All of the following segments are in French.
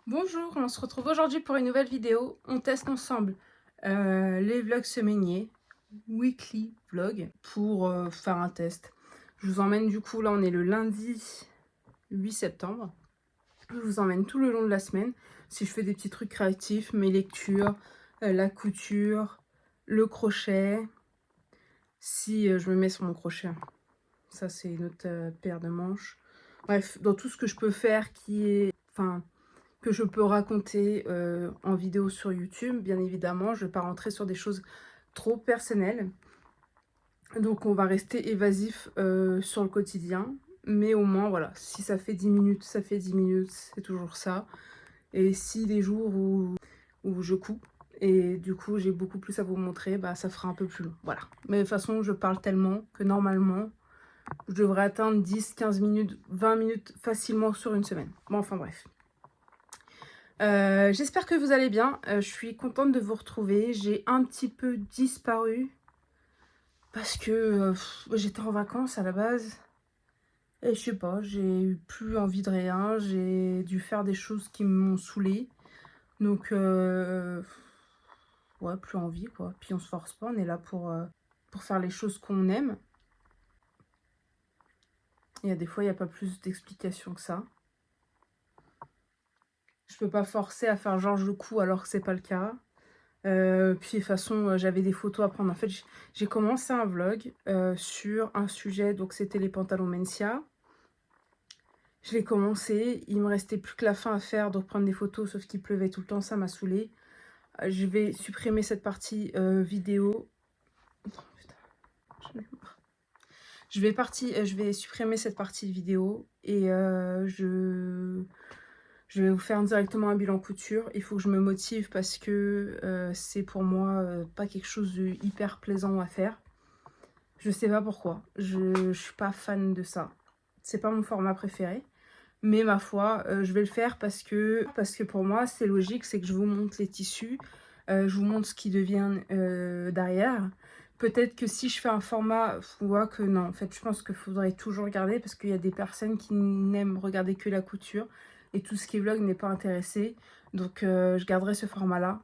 Bonjour, on se retrouve aujourd'hui pour une nouvelle vidéo. On teste ensemble les vlogs semainiers, weekly vlog, pour faire un test. Je vous emmène du coup, là on est le lundi 8 septembre. Je vous emmène tout le long de la semaine. Si je fais des petits trucs créatifs, mes lectures, la couture, le crochet. Si je me mets sur mon crochet, ça c'est une autre paire de manches. Bref, dans tout ce que je peux faire qui est... Enfin, que je peux raconter en vidéo sur YouTube. Bien évidemment, je ne vais pas rentrer sur des choses trop personnelles. Donc on va rester évasif sur le quotidien. Mais au moins, voilà, si ça fait 10 minutes, ça fait 10 minutes, c'est toujours ça. Et si les jours où je coupe, et du coup j'ai beaucoup plus à vous montrer, bah ça fera un peu plus long. Voilà. Mais de toute façon, je parle tellement que normalement, je devrais atteindre 10, 15 minutes, 20 minutes facilement sur une semaine. Bon, enfin bref. J'espère que vous allez bien. Je suis contente de vous retrouver. J'ai un petit peu disparu parce que j'étais en vacances à la base. Et je sais pas, j'ai eu plus envie de rien. J'ai dû faire des choses qui m'ont saoulée. Donc, ouais, plus envie quoi. Puis on se force pas, on est là pour faire les choses qu'on aime. Il y a des fois, il n'y a pas plus d'explication que ça. Je peux pas forcer à faire genre je couds alors que c'est pas le cas. Puis de toute façon, j'avais des photos à prendre. En fait, j'ai commencé un vlog sur un sujet, donc c'était les pantalons Mencia. Je l'ai commencé, il me restait plus que la fin à faire, donc prendre des photos, sauf qu'il pleuvait tout le temps, ça m'a saoulée. Je vais supprimer cette partie vidéo. Oh, putain, j'en ai marre. Je vais supprimer cette partie vidéo et je vais vous faire directement un bilan couture. Il faut que je me motive parce que c'est pour moi pas quelque chose de hyper plaisant à faire. Je sais pas pourquoi. Je suis pas fan de ça. C'est pas mon format préféré. Mais ma foi, je vais le faire parce que pour moi, c'est logique. C'est que je vous montre les tissus. Je vous montre ce qui devient derrière. Peut-être que si je fais un format, on voit que non. En fait, je pense qu'il faudrait toujours regarder parce qu'il y a des personnes qui n'aiment regarder que la couture. Et tout ce qui est vlog n'est pas intéressé. Donc, je garderai ce format-là.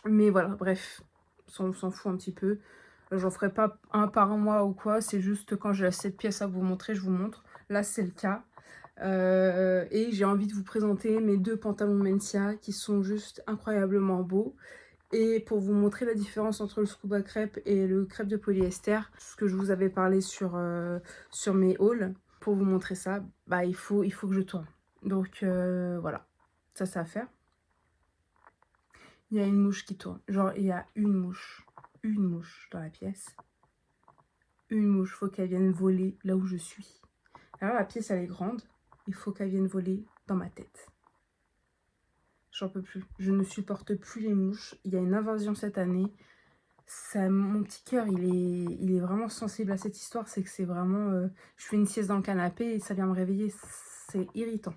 Mais voilà, bref, on s'en fout un petit peu. J'en ferai pas un par mois ou quoi, c'est juste quand j'ai assez de pièces à vous montrer, je vous montre. Là, c'est le cas. Et j'ai envie de vous présenter mes deux pantalons Mencia qui sont juste incroyablement beaux. Et pour vous montrer la différence entre le scuba crêpe et le crêpe de polyester, ce que je vous avais parlé sur mes hauls, pour vous montrer ça, bah, il faut que je tourne. Donc voilà, ça à faire. Il y a une mouche qui tourne. Genre, il y a une mouche dans la pièce. Une mouche, faut qu'elle vienne voler là où je suis. Alors, la pièce, elle est grande. Il faut qu'elle vienne voler dans ma tête. J'en peux plus. Je ne supporte plus les mouches. Il y a une invasion cette année. Ça, mon petit cœur, il est vraiment sensible à cette histoire. C'est que c'est vraiment... je fais une sieste dans le canapé et ça vient me réveiller. C'est irritant.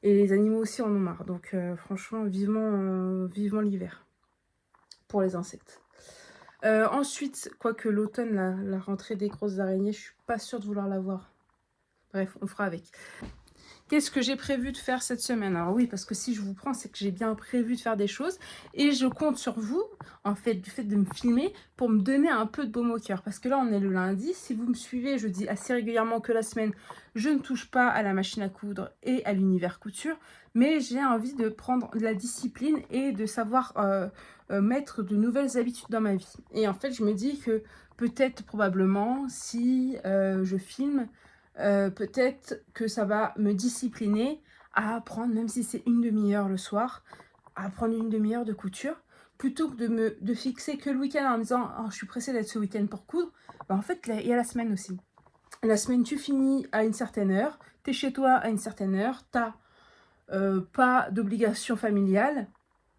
Et les animaux aussi en ont marre. Donc, franchement, vivement l'hiver. Pour les insectes. Ensuite, quoique l'automne, la rentrée des grosses araignées, je suis pas sûre de vouloir la voir. Bref, on fera avec. Qu'est-ce que j'ai prévu de faire cette semaine? Alors oui, parce que si je vous prends, c'est que j'ai bien prévu de faire des choses. Et je compte sur vous, en fait, du fait de me filmer, pour me donner un peu de baume au cœur. Parce que là, on est le lundi. Si vous me suivez, je dis assez régulièrement que la semaine, je ne touche pas à la machine à coudre et à l'univers couture. Mais j'ai envie de prendre de la discipline et de savoir mettre de nouvelles habitudes dans ma vie. Et en fait, je me dis que peut-être, probablement, si je filme, peut-être que ça va me discipliner à apprendre, même si c'est une demi-heure le soir, à apprendre une demi-heure de couture, plutôt que de fixer que le week-end en me disant oh, je suis pressée d'être ce week-end pour coudre. Bah, en fait, il y a la semaine aussi. La semaine, tu finis à une certaine heure, tu es chez toi à une certaine heure, tu n'as pas d'obligation familiale,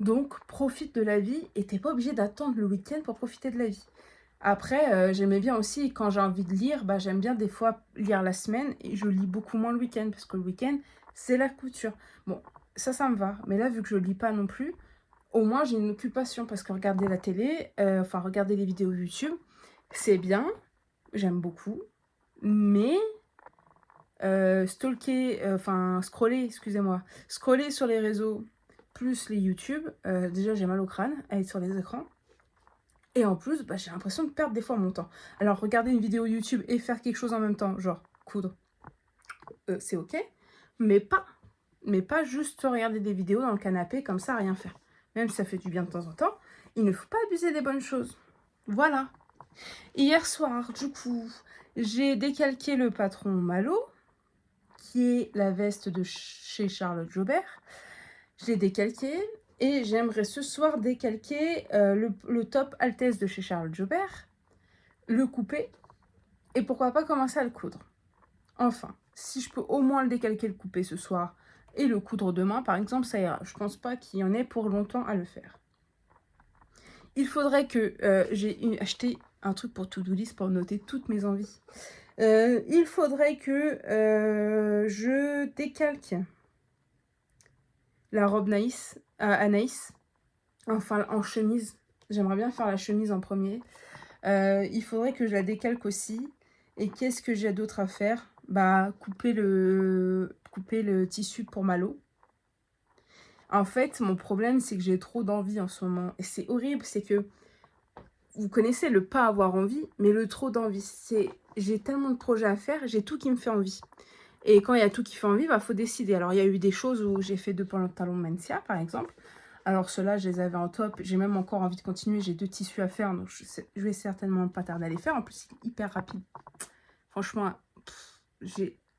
donc profite de la vie et tu n'es pas obligé d'attendre le week-end pour profiter de la vie. Après, j'aimais bien aussi, quand j'ai envie de lire, bah, j'aime bien des fois lire la semaine et je lis beaucoup moins le week-end parce que le week-end, c'est la couture. Bon, ça me va. Mais là, vu que je lis pas non plus, au moins j'ai une occupation parce que regarder la télé, enfin regarder les vidéos YouTube, c'est bien, j'aime beaucoup, mais stalker, enfin scroller, excusez-moi, scroller sur les réseaux, plus les YouTube, déjà j'ai mal au crâne à être sur les écrans. Et en plus, bah, j'ai l'impression de perdre des fois mon temps. Alors regarder une vidéo YouTube et faire quelque chose en même temps, genre coudre, c'est OK, mais pas juste regarder des vidéos dans le canapé comme ça, rien faire. Même si ça fait du bien de temps en temps, il ne faut pas abuser des bonnes choses. Voilà. Hier soir, du coup, j'ai décalqué le patron Malo, qui est la veste de chez Charlotte Jobert. Je l'ai décalqué et j'aimerais ce soir décalquer le top Altesse de chez Charlotte Jobert, le couper et pourquoi pas commencer à le coudre. Enfin, si je peux au moins le décalquer, le couper ce soir et le coudre demain, par exemple, ça ira. Je pense pas qu'il y en ait pour longtemps à le faire. Il faudrait que j'ai acheté un truc pour to-do list pour noter toutes mes envies. Il faudrait que je décalque la robe Naïs, Anaïs, enfin en chemise. J'aimerais bien faire la chemise en premier. Il faudrait que je la décalque aussi. Et qu'est-ce que j'ai d'autre à faire? Bah, couper le tissu pour Malo. En fait, mon problème, c'est que j'ai trop d'envie en ce moment. Et c'est horrible, c'est que vous connaissez le pas avoir envie, mais le trop d'envie. J'ai tellement de projets à faire, j'ai tout qui me fait envie. Et quand il y a tout qui fait envie, bah, faut décider. Alors, il y a eu des choses où j'ai fait 2 pantalons Mencia, par exemple. Alors, ceux-là, je les avais en top. J'ai même encore envie de continuer. J'ai 2 tissus à faire, donc je vais certainement pas tarder à les faire. En plus, c'est hyper rapide. Franchement,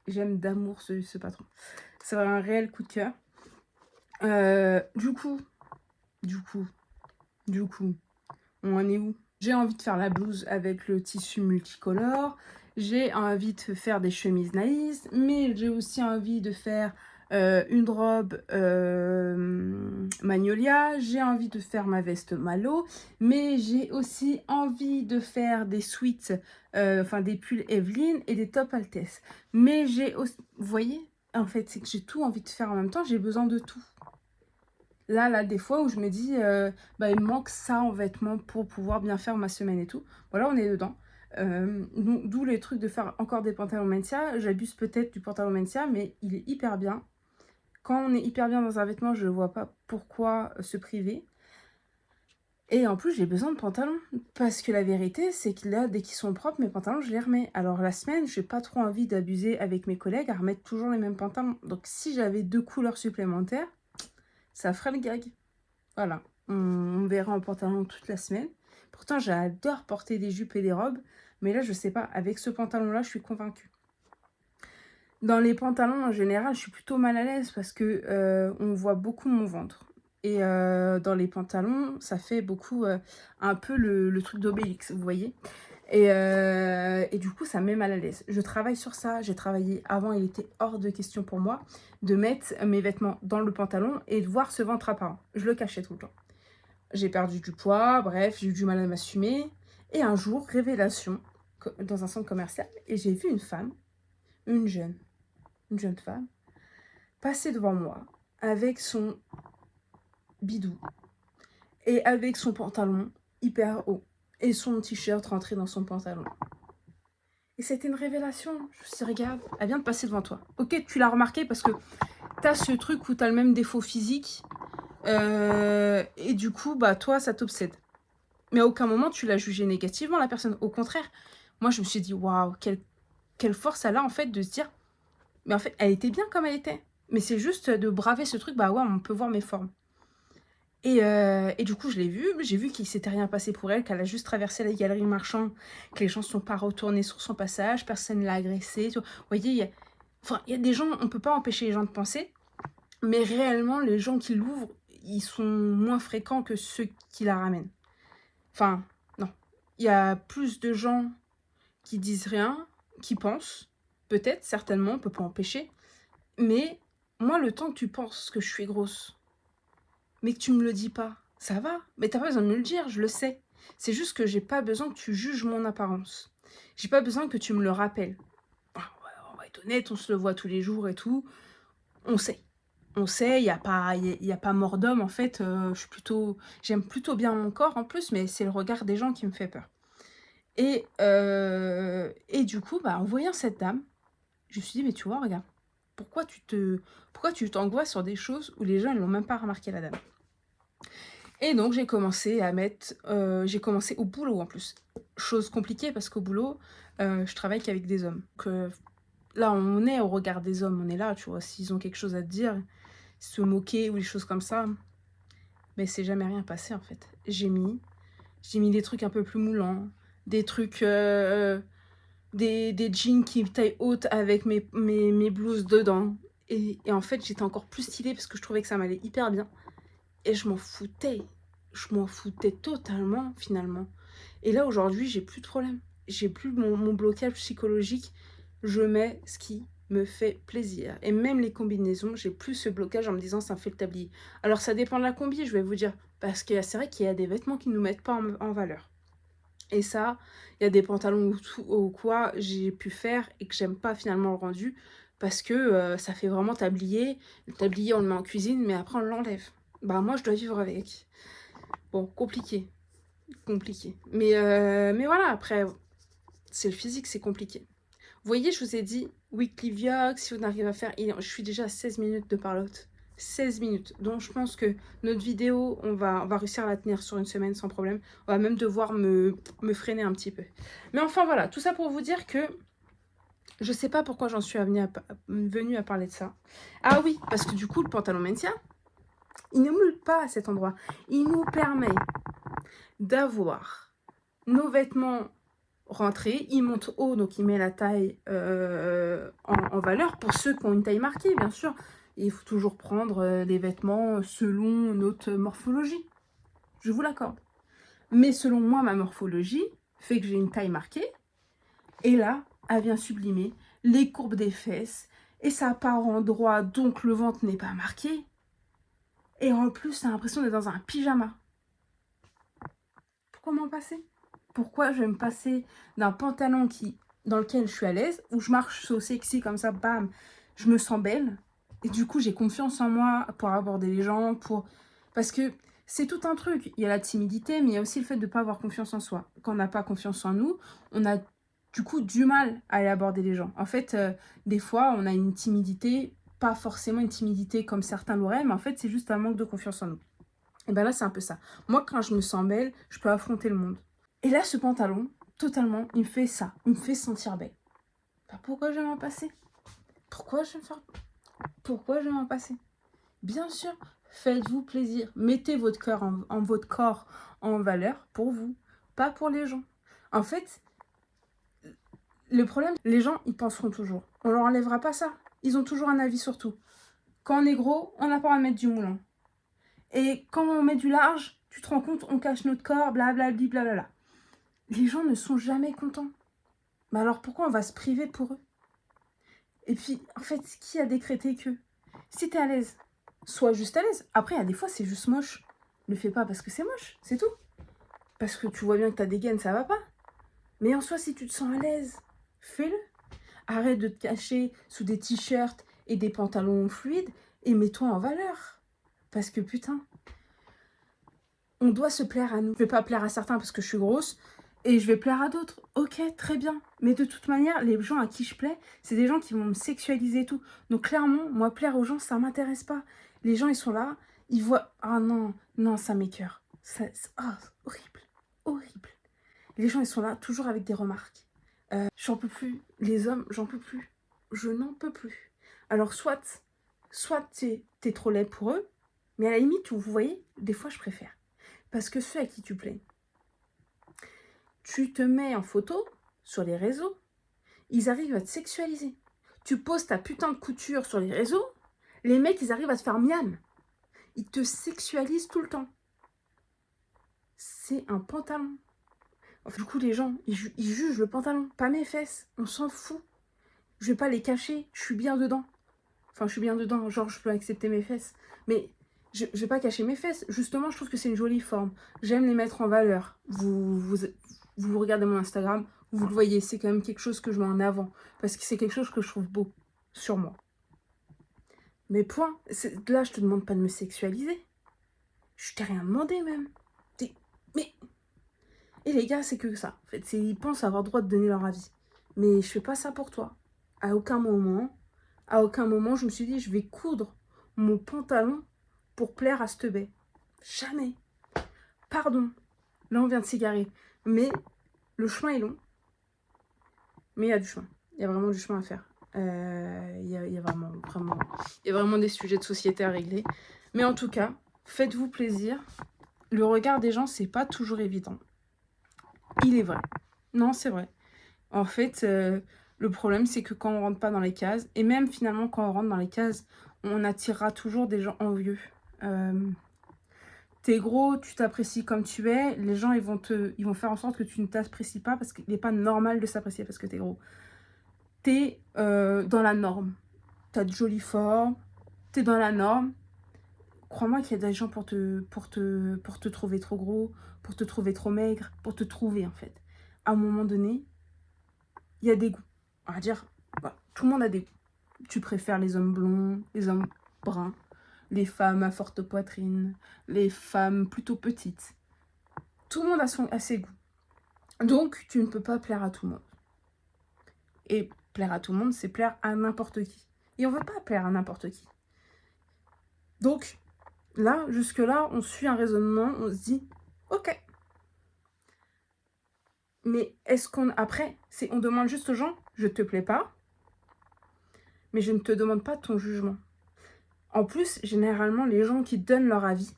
j'aime d'amour ce patron. C'est un réel coup de cœur. Du coup, on en est où? J'ai envie de faire la blouse avec le tissu multicolore. J'ai envie de faire des chemises Naïs, mais j'ai aussi envie de faire une robe Magnolia. J'ai envie de faire ma veste Malo, mais j'ai aussi envie de faire des sweats, enfin des pulls Evelyn et des tops Altesse. Mais j'ai aussi, vous voyez, en fait, c'est que j'ai tout envie de faire en même temps, j'ai besoin de tout. Là, des fois où je me dis, bah, il me manque ça en vêtements pour pouvoir bien faire ma semaine et tout. Voilà, on est dedans. D'où les trucs de faire encore des pantalons Mencia. J'abuse peut-être du pantalon Mencia, mais il est hyper bien. Quand on est hyper bien dans un vêtement, je ne vois pas pourquoi se priver. Et en plus, j'ai besoin de pantalons. Parce que la vérité, c'est que là, dès qu'ils sont propres, mes pantalons, je les remets. Alors la semaine, je n'ai pas trop envie d'abuser avec mes collègues à remettre toujours les mêmes pantalons. Donc si j'avais 2 couleurs supplémentaires, ça ferait le gag. Voilà, on verra en pantalon toute la semaine. Pourtant, j'adore porter des jupes et des robes. Mais là, je sais pas, avec ce pantalon-là, je suis convaincue. Dans les pantalons, en général, je suis plutôt mal à l'aise parce que on voit beaucoup mon ventre. Et dans les pantalons, ça fait beaucoup un peu le truc d'Obélix, vous voyez. Et du coup, ça me met mal à l'aise. Je travaille sur ça. J'ai travaillé avant, il était hors de question pour moi de mettre mes vêtements dans le pantalon et de voir ce ventre apparent. Je le cachais tout le temps. J'ai perdu du poids, bref, j'ai eu du mal à m'assumer. Et un jour, révélation, dans un centre commercial, et j'ai vu une femme, une jeune femme, passer devant moi avec son bidou et avec son pantalon hyper haut et son t-shirt rentré dans son pantalon. Et c'était une révélation. Je me suis dit, regarde, elle vient de passer devant toi. Ok, tu l'as remarqué parce que t'as ce truc où t'as le même défaut physique. Et du coup, bah toi, ça t'obsède. Mais à aucun moment, tu l'as jugée négativement, la personne. Au contraire, moi, je me suis dit, waouh, quelle force elle a, en fait, de se dire, mais en fait, elle était bien comme elle était. Mais c'est juste de braver ce truc, bah ouais, on peut voir mes formes. Et du coup, je l'ai vue, j'ai vu qu'il s'était rien passé pour elle, qu'elle a juste traversé la galerie marchand, que les gens ne sont pas retournés sur son passage, personne ne l'a agressée. Vous voyez, il y a des gens, on ne peut pas empêcher les gens de penser, mais réellement, les gens qui l'ouvrent, ils sont moins fréquents que ceux qui la ramènent. Enfin, non. Il y a plus de gens qui disent rien, qui pensent, peut-être, certainement, on ne peut pas empêcher, mais moi, le temps que tu penses que je suis grosse, mais que tu me le dis pas, ça va. Mais t'as pas besoin de me le dire, je le sais. C'est juste que j'ai pas besoin que tu juges mon apparence. J'ai pas besoin que tu me le rappelles. Ah, on va être honnête, on se le voit tous les jours et tout. On sait. On sait, il n'y a pas mort d'homme en fait. J'aime plutôt bien mon corps en plus, mais c'est le regard des gens qui me fait peur. Et du coup, bah, en voyant cette dame, Je me suis dit, mais tu vois, regarde, pourquoi tu t'angoisses sur des choses où les gens ne l'ont même pas remarqué la dame. Et donc j'ai commencé à mettre, j'ai commencé au boulot en plus. Chose compliquée parce qu'au boulot, je travaille qu'avec des hommes. Que là, on est au regard des hommes, on est là, tu vois. S'ils ont quelque chose à te dire, se moquer ou des choses comme ça, mais c'est jamais rien passé en fait. J'ai mis des trucs un peu plus moulants, des trucs, des jeans qui taille haute avec mes blouses dedans. Et en fait, j'étais encore plus stylée parce que je trouvais que ça m'allait hyper bien. Et je m'en foutais. Je m'en foutais totalement, finalement. Et là, aujourd'hui, j'ai plus de problème. J'ai plus mon blocage psychologique. Je mets ce qui me fait plaisir. Et même les combinaisons, j'ai plus ce blocage en me disant ça me fait le tablier. Alors, ça dépend de la combi, je vais vous dire. Parce que c'est vrai qu'il y a des vêtements qui ne nous mettent pas en valeur. Et ça, il y a des pantalons ou quoi j'ai pu faire et que j'aime pas finalement le rendu. Parce que ça fait vraiment tablier. Le tablier, on le met en cuisine, mais après, on l'enlève. Bah, moi, je dois vivre avec. Bon, compliqué. Compliqué. Mais voilà, après, c'est le physique, c'est compliqué. Vous voyez, je vous ai dit, weekly vlog, si on arrive à faire... Je suis déjà à 16 minutes de parlotte. 16 minutes. Donc, je pense que notre vidéo, on va réussir à la tenir sur une semaine sans problème. On va même devoir me freiner un petit peu. Mais enfin, voilà. Tout ça pour vous dire que je sais pas pourquoi j'en suis venue à parler de ça. Ah oui, parce que du coup, le pantalon maintien, il ne moule pas à cet endroit. Il nous permet d'avoir nos vêtements rentrés. Il monte haut, donc il met la taille en valeur. Pour ceux qui ont une taille marquée, bien sûr, il faut toujours prendre des vêtements selon notre morphologie. Je vous l'accorde. Mais selon moi, ma morphologie fait que j'ai une taille marquée. Et là, elle vient sublimer les courbes des fesses. Et ça part en droit, donc le ventre n'est pas marqué. Et en plus, t'as l'impression d'être dans un pyjama. Pourquoi m'en passer? Pourquoi je vais me passer d'un pantalon dans lequel je suis à l'aise, où je marche so sexy comme ça, bam, je me sens belle. Et du coup, j'ai confiance en moi pour aborder les gens, parce que c'est tout un truc. Il y a la timidité, mais il y a aussi le fait de ne pas avoir confiance en soi. Quand on n'a pas confiance en nous, on a du coup du mal à aller aborder les gens. En fait, des fois, on a une timidité, pas forcément une timidité comme certains l'auraient, mais en fait, c'est juste un manque de confiance en nous. Et bien là, c'est un peu ça. Moi, quand je me sens belle, je peux affronter le monde. Et là, ce pantalon, totalement, il me fait ça. Il me fait sentir belle. Bah, pourquoi je vais m'en passer? Pourquoi je vais m'en passer? Bien sûr, faites-vous plaisir. Mettez votre cœur votre corps en valeur pour vous, pas pour les gens. En fait, le problème, les gens, ils penseront toujours. On leur enlèvera pas ça. Ils ont toujours un avis sur tout. Quand on est gros, on n'a pas à mettre du moulin. Et quand on met du large, tu te rends compte, on cache notre corps, blablabli, blablabla. Les gens ne sont jamais contents. Mais alors pourquoi on va se priver pour eux? Et puis, en fait, qui a décrété que si t'es à l'aise, sois juste à l'aise. Après, il y a des fois, c'est juste moche. Ne le fais pas parce que c'est moche, c'est tout. Parce que tu vois bien que t'as des gaines, ça va pas. Mais en soi, si tu te sens à l'aise, fais-le. Arrête de te cacher sous des t-shirts et des pantalons fluides et mets-toi en valeur. Parce que putain, on doit se plaire à nous. Je vais pas plaire à certains parce que je suis grosse et je vais plaire à d'autres. Ok, très bien. Mais de toute manière, les gens à qui je plais, c'est des gens qui vont me sexualiser et tout. Donc clairement, moi, plaire aux gens, ça m'intéresse pas. Les gens, ils sont là, ils voient... Ah non, non, ça m'écoeure. Ah, horrible, horrible. Les gens, ils sont là, toujours avec des remarques. J'en peux plus. Les hommes, j'en peux plus. Je n'en peux plus. Alors soit t'es trop laid pour eux, mais à la limite, vous voyez, des fois, je préfère. Parce que ceux à qui tu plais, tu te mets en photo sur les réseaux, ils arrivent à te sexualiser. Tu poses ta putain de couture sur les réseaux, les mecs, ils arrivent à te faire miam. Ils te sexualisent tout le temps. C'est un pantalon. Enfin, du coup, les gens, ils jugent le pantalon, pas mes fesses. On s'en fout. Je vais pas les cacher, je suis bien dedans. Enfin, je suis bien dedans, genre, je peux accepter mes fesses. Mais je vais pas cacher mes fesses. Justement, je trouve que c'est une jolie forme. J'aime les mettre en valeur. Vous regardez mon Instagram, vous le voyez, c'est quand même quelque chose que je mets en avant. Parce que c'est quelque chose que je trouve beau sur moi. Mais point. Là, je te demande pas de me sexualiser. Je t'ai rien demandé, même. Mais... Et les gars, c'est que ça. En fait, ils pensent avoir le droit de donner leur avis. Mais je fais pas ça pour toi. À aucun moment, je me suis dit, je vais coudre mon pantalon pour plaire à cette baie. Jamais. Pardon. Là, on vient de s'égarer. Mais le chemin est long. Mais il y a du chemin. Il y a vraiment du chemin à faire. Il y a vraiment des sujets de société à régler. Mais en tout cas, faites-vous plaisir. Le regard des gens, c'est pas toujours évident. Il est vrai. Non, c'est vrai. En fait, le problème, c'est que quand on rentre pas dans les cases, et même finalement quand on rentre dans les cases, on attirera toujours des gens envieux. T'es gros, tu t'apprécies comme tu es, les gens ils vont faire en sorte que tu ne t'apprécies pas parce qu'il n'est pas normal de s'apprécier parce que t'es gros. T'es dans la norme. T'as de jolies formes, t'es dans la norme. Crois-moi qu'il y a des gens pour te trouver trop gros, pour te trouver trop maigre, pour te trouver en fait. À un moment donné, il y a des goûts. On va dire, bah, tout le monde a des goûts. Tu préfères les hommes blonds, les hommes bruns, les femmes à forte poitrine, les femmes plutôt petites. Tout le monde a ses goûts. Donc, tu ne peux pas plaire à tout le monde. Et plaire à tout le monde, c'est plaire à n'importe qui. Et on ne veut pas plaire à n'importe qui. Donc, là, jusque-là, on suit un raisonnement, on se dit, ok. Mais est-ce qu'on... Après, on demande juste aux gens, je te plais pas, mais je ne te demande pas ton jugement. En plus, généralement, les gens qui donnent leur avis,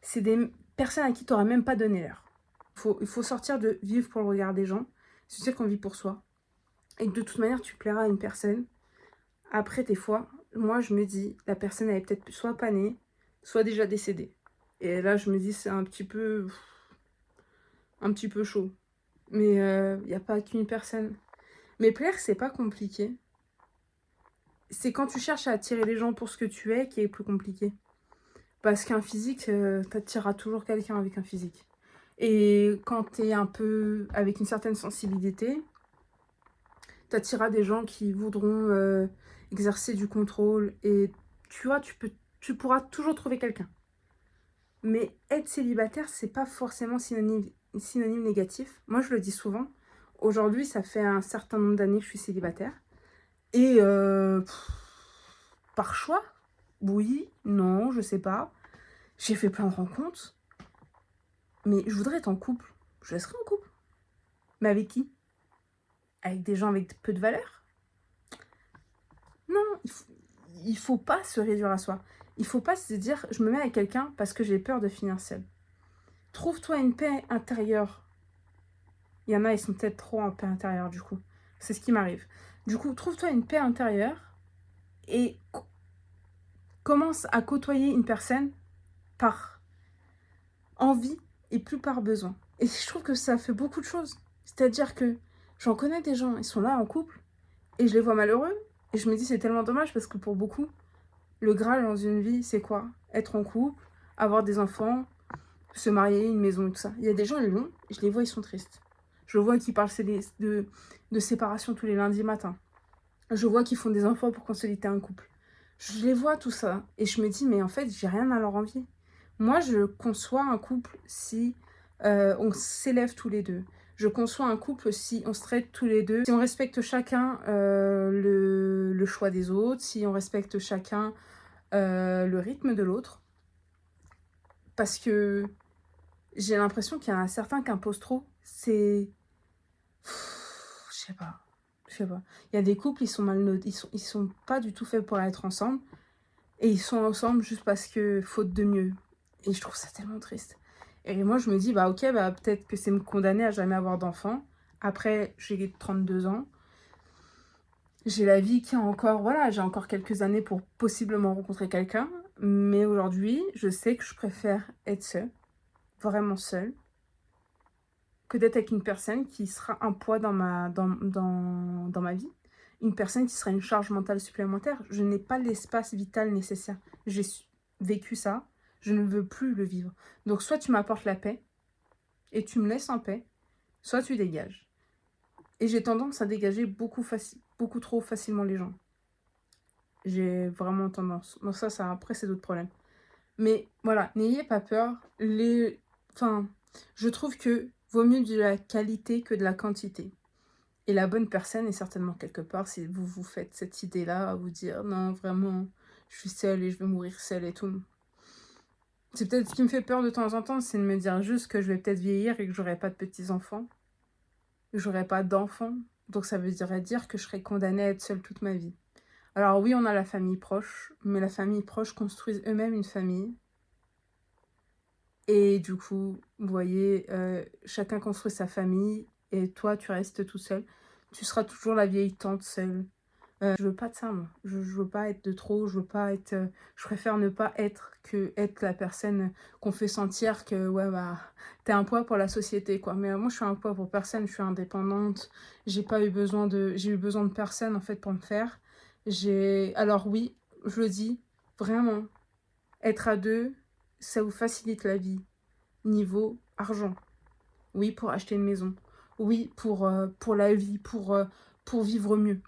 c'est des personnes à qui tu n'aurais même pas donné l'heure. Il faut sortir de vivre pour le regard des gens. Tu sais qu'on vit pour soi. Et que de toute manière, tu plairas à une personne. Après, des fois, moi, je me dis, la personne, elle est peut-être soit pas née, soit déjà décédée. Et là, je me dis, c'est un petit peu chaud. Mais il n'y a pas qu'une personne. Mais plaire, c'est pas compliqué. C'est quand tu cherches à attirer les gens pour ce que tu es qui est plus compliqué. Parce qu'un physique, t'attireras toujours quelqu'un avec un physique. Et quand t'es un peu avec une certaine sensibilité, t'attireras des gens qui voudront exercer du contrôle. Et tu vois, tu pourras toujours trouver quelqu'un. Mais être célibataire, c'est pas forcément synonyme négatif. Moi, je le dis souvent. Aujourd'hui, ça fait un certain nombre d'années que je suis célibataire. Et par choix, oui, non, je sais pas. J'ai fait plein de rencontres. Mais je voudrais être en couple. Je serai en couple. Mais avec qui? Avec des gens avec peu de valeur? Non, il faut pas se réduire à soi. Il faut pas se dire, je me mets avec quelqu'un parce que j'ai peur de finir seule. Trouve-toi une paix intérieure. Il y en a, ils sont peut-être trop en paix intérieure, du coup. C'est ce qui m'arrive. Du coup, trouve-toi une paix intérieure et commence à côtoyer une personne par envie et plus par besoin. Et je trouve que ça fait beaucoup de choses. C'est-à-dire que j'en connais des gens, ils sont là en couple, et je les vois malheureux, et je me dis c'est tellement dommage parce que pour beaucoup, le Graal dans une vie, c'est quoi? Être en couple, avoir des enfants, se marier, une maison et tout ça. Il y a des gens, ils l'ont, je les vois, ils sont tristes. Je vois qu'ils parlent de séparation tous les lundis matins. Je vois qu'ils font des enfants pour consolider un couple. Je les vois tout ça, et je me dis mais en fait, j'ai rien à leur envier. Moi, je conçois un couple si on s'élève tous les deux. Je conçois un couple si on se traite tous les deux, si on respecte chacun le choix des autres, si on respecte chacun le rythme de l'autre. Parce que j'ai l'impression qu'il y en a certains qui imposent trop. C'est... Je sais pas. Il y a des couples, ils sont ils sont pas du tout faits pour être ensemble. Et ils sont ensemble juste parce que faute de mieux. Et je trouve ça tellement triste. Et moi, je me dis, bah ok, bah peut-être que c'est me condamner à jamais avoir d'enfant. Après, j'ai 32 ans. J'ai la vie qui a encore, voilà, j'ai encore quelques années pour possiblement rencontrer quelqu'un. Mais aujourd'hui, je sais que je préfère être seule, vraiment seule, que d'être avec une personne qui sera un poids dans ma vie. Une personne qui sera une charge mentale supplémentaire. Je n'ai pas l'espace vital nécessaire. J'ai vécu ça. Je ne veux plus le vivre. Donc, soit tu m'apportes la paix et tu me laisses en paix, soit tu dégages. Et j'ai tendance à dégager beaucoup trop facilement les gens. J'ai vraiment tendance. Bon, ça après, c'est d'autres problèmes. Mais voilà, n'ayez pas peur. Enfin, je trouve que vaut mieux de la qualité que de la quantité. Et la bonne personne est certainement quelque part si vous vous faites cette idée-là, à vous dire: «Non, vraiment, je suis seule et je vais mourir seule et tout». C'est peut-être ce qui me fait peur de temps en temps, c'est de me dire juste que je vais peut-être vieillir et que j'aurai pas de petits-enfants, que j'aurai pas d'enfants. Donc ça veut dire que je serai condamnée à être seule toute ma vie. Alors oui, on a la famille proche, mais la famille proche construisent eux-mêmes une famille. Et du coup, vous voyez, chacun construit sa famille et toi, tu restes tout seul. Tu seras toujours la vieille tante seule. Je veux pas de ça, moi. Je veux pas être de trop, je veux pas être, je préfère ne pas être que être la personne qu'on fait sentir que, ouais, bah, tu un poids pour la société, quoi. Mais moi, je suis un poids pour personne, je suis indépendante. J'ai eu besoin de personne, en fait, pour me faire. Alors oui, je le dis, vraiment, être à 2, ça vous facilite la vie. Niveau argent. Oui, pour acheter une maison. Oui, pour la vie, pour vivre mieux.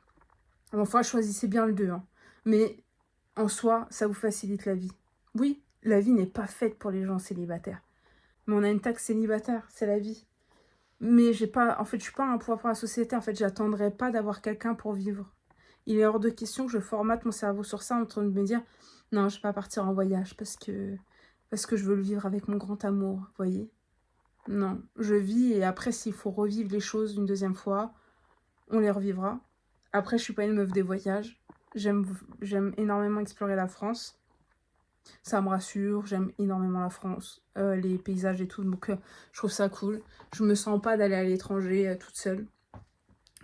Enfin, choisissez bien le 2, hein. Mais en soi, ça vous facilite la vie. Oui, la vie n'est pas faite pour les gens célibataires. Mais on a une taxe célibataire, c'est la vie. Mais en fait, je suis pas un poids pour la société. En fait, j'attendrai pas d'avoir quelqu'un pour vivre. Il est hors de question que je formate mon cerveau sur ça en train de me dire non, je vais pas partir en voyage parce que je veux le vivre avec mon grand amour, vous voyez. Non, je vis et après, s'il faut revivre les choses une deuxième fois, on les revivra. Après, je suis pas une meuf des voyages. J'aime énormément explorer la France. Ça me rassure, j'aime énormément la France, les paysages et tout, donc je trouve ça cool. Je me sens pas d'aller à l'étranger toute seule.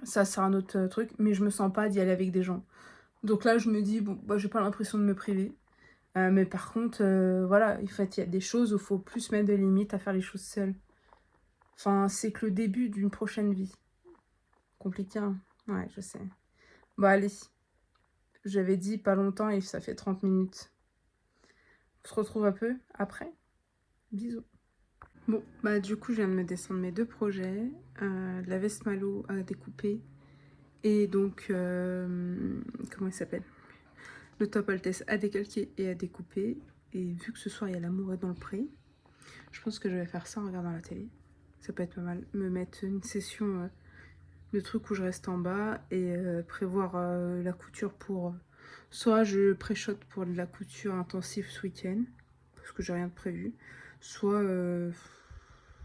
Ça, c'est un autre truc, mais je me sens pas d'y aller avec des gens. Donc là, je me dis, bon, bah, j'ai pas l'impression de me priver. Mais par contre, voilà, en fait, il y a des choses où il faut plus mettre de limites à faire les choses seules. Enfin, c'est que le début d'une prochaine vie. Compliqué, hein. Ouais, je sais. Bon, allez. J'avais dit pas longtemps et ça fait 30 minutes. On se retrouve un peu après. Bisous. Bon, bah du coup, je viens de me descendre mes 2 projets. La veste Malo à découper. Et donc, comment il s'appelle? Le top Altesse à décalquer et à découper. Et vu que ce soir, il y a l'amour est dans le pré, je pense que je vais faire ça en regardant la télé. Ça peut être pas mal. Me mettre une session de trucs où je reste en bas et prévoir la couture pour... soit je pré-shot pour de la couture intensive ce week-end, parce que j'ai rien de prévu, soit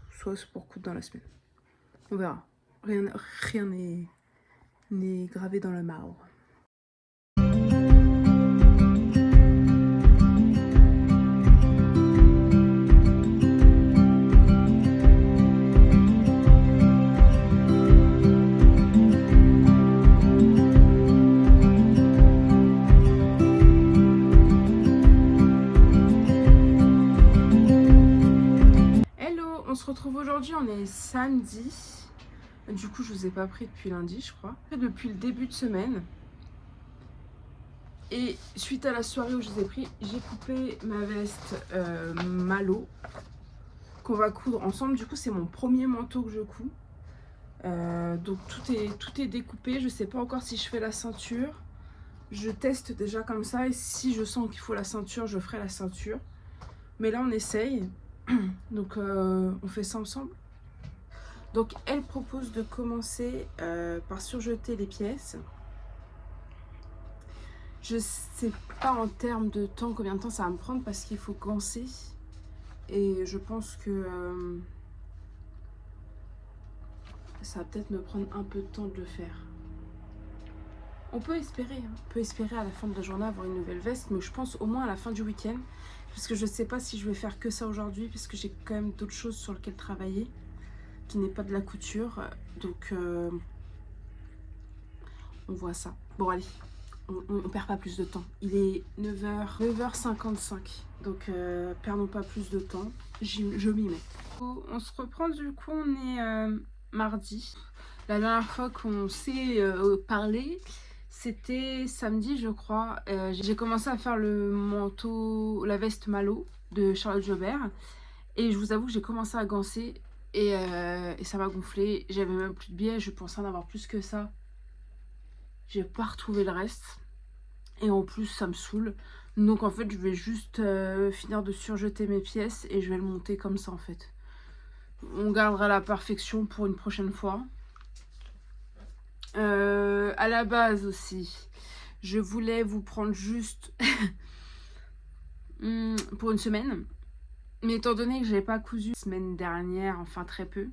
c'est pour coudre dans la semaine. On verra. Rien n'est gravé dans le marbre. On se retrouve aujourd'hui, on est samedi. Du coup, je vous ai pas pris depuis lundi, je crois. Depuis le début de semaine. Et suite à la soirée où je vous ai pris, j'ai coupé ma veste Malo qu'on va coudre ensemble. Du coup, c'est mon premier manteau que je couds. Donc tout est découpé. Je sais pas encore si je fais la ceinture. Je teste déjà comme ça et si je sens qu'il faut la ceinture, je ferai la ceinture. Mais là, on essaye. Donc on fait ça ensemble. Donc elle propose de commencer par surjeter les pièces. Je sais pas en termes de temps combien de temps ça va me prendre parce qu'il faut ganser. Et je pense que ça va peut-être me prendre un peu de temps de le faire. On peut espérer, hein. On peut espérer à la fin de la journée avoir une nouvelle veste, mais je pense au moins à la fin du week-end. Parce que je sais pas si je vais faire que ça aujourd'hui, parce que j'ai quand même d'autres choses sur lesquelles travailler, qui n'est pas de la couture. Donc, on voit ça. Bon, allez, on perd pas plus de temps. Il est 9h55, donc perdons pas plus de temps. Je m'y mets. On se reprend, du coup, on est mardi. La dernière fois qu'on s'est parlé, c'était samedi, je crois. J'ai commencé à faire le manteau, la veste Malo de Charlotte Jobert. Et je vous avoue que j'ai commencé à ganser et ça m'a gonflé. J'avais même plus de billets, je pensais en avoir plus que ça. J'ai pas retrouvé le reste. Et en plus, ça me saoule. Donc en fait, je vais juste finir de surjeter mes pièces et je vais le monter comme ça en fait. On gardera la perfection pour une prochaine fois. À la base aussi, je voulais vous prendre juste pour une semaine. Mais étant donné que j'avais pas cousu la semaine dernière, enfin très peu,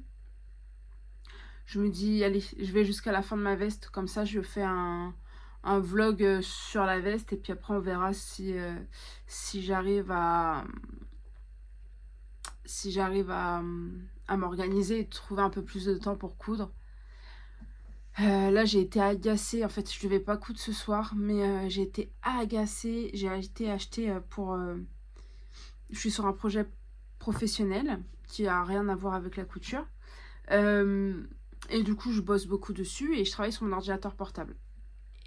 je me dis, allez, je vais jusqu'à la fin de ma veste. Comme ça, je fais un vlog sur la veste. Et puis après, on verra si j'arrive à m'organiser et trouver un peu plus de temps pour coudre. Là, j'ai été agacée. En fait, je devais pas coudre ce soir, mais j'ai été agacée. J'ai été acheter pour... je suis sur un projet professionnel qui a rien à voir avec la couture. Et du coup, je bosse beaucoup dessus et je travaille sur mon ordinateur portable.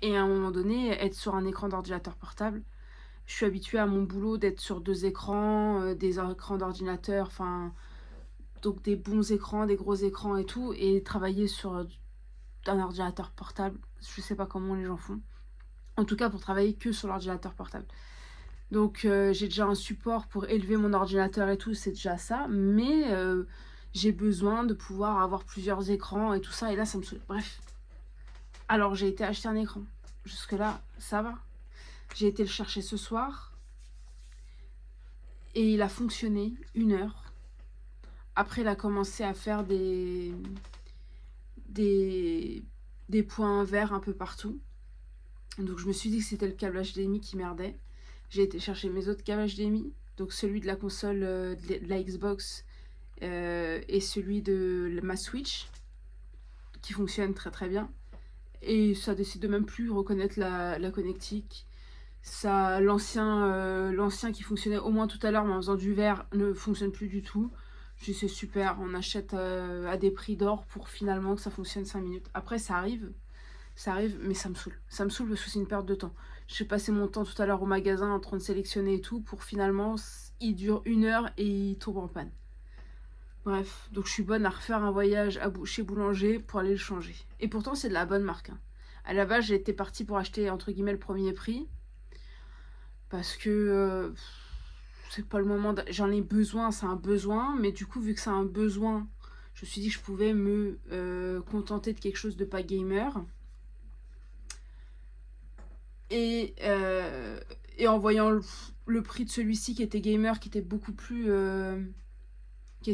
Et à un moment donné, être sur un écran d'ordinateur portable, je suis habituée à mon boulot d'être sur 2 écrans, des écrans d'ordinateur, enfin, donc des bons écrans, des gros écrans et tout, et travailler sur un ordinateur portable, je sais pas comment les gens font. En tout cas, pour travailler que sur l'ordinateur portable. Donc, j'ai déjà un support pour élever mon ordinateur et tout, c'est déjà ça, mais j'ai besoin de pouvoir avoir plusieurs écrans et tout ça, et là, ça me saoule. Bref. Alors, j'ai été acheter un écran. Jusque-là, ça va. J'ai été le chercher ce soir. Et il a fonctionné 1 heure. Après, il a commencé à faire des points verts un peu partout. Donc, je me suis dit que c'était le câble HDMI qui merdait. J'ai été chercher mes autres câbles HDMI. Donc, celui de la console de la Xbox et celui de ma Switch, qui fonctionne très très bien. Et ça décide de même plus reconnaître la connectique. Ça, l'ancien qui fonctionnait au moins tout à l'heure, mais en faisant du vert, ne fonctionne plus du tout. Je dis c'est super, on achète à des prix d'or pour finalement que ça fonctionne 5 minutes. Après, ça arrive, mais ça me saoule. Ça me saoule parce que c'est une perte de temps. J'ai passé mon temps tout à l'heure au magasin en train de sélectionner et tout, pour finalement, il dure 1 heure et il tombe en panne. Bref, donc je suis bonne à refaire un voyage chez Boulanger pour aller le changer. Et pourtant, c'est de la bonne marque. Hein. À la base, j'étais partie pour acheter, entre guillemets, le premier prix. Parce que c'est pas le moment. J'en ai besoin, c'est un besoin. Mais du coup, vu que c'est un besoin, je me suis dit que je pouvais me contenter de quelque chose de pas gamer. Et en voyant le prix de celui-ci qui était gamer, qui était beaucoup plus...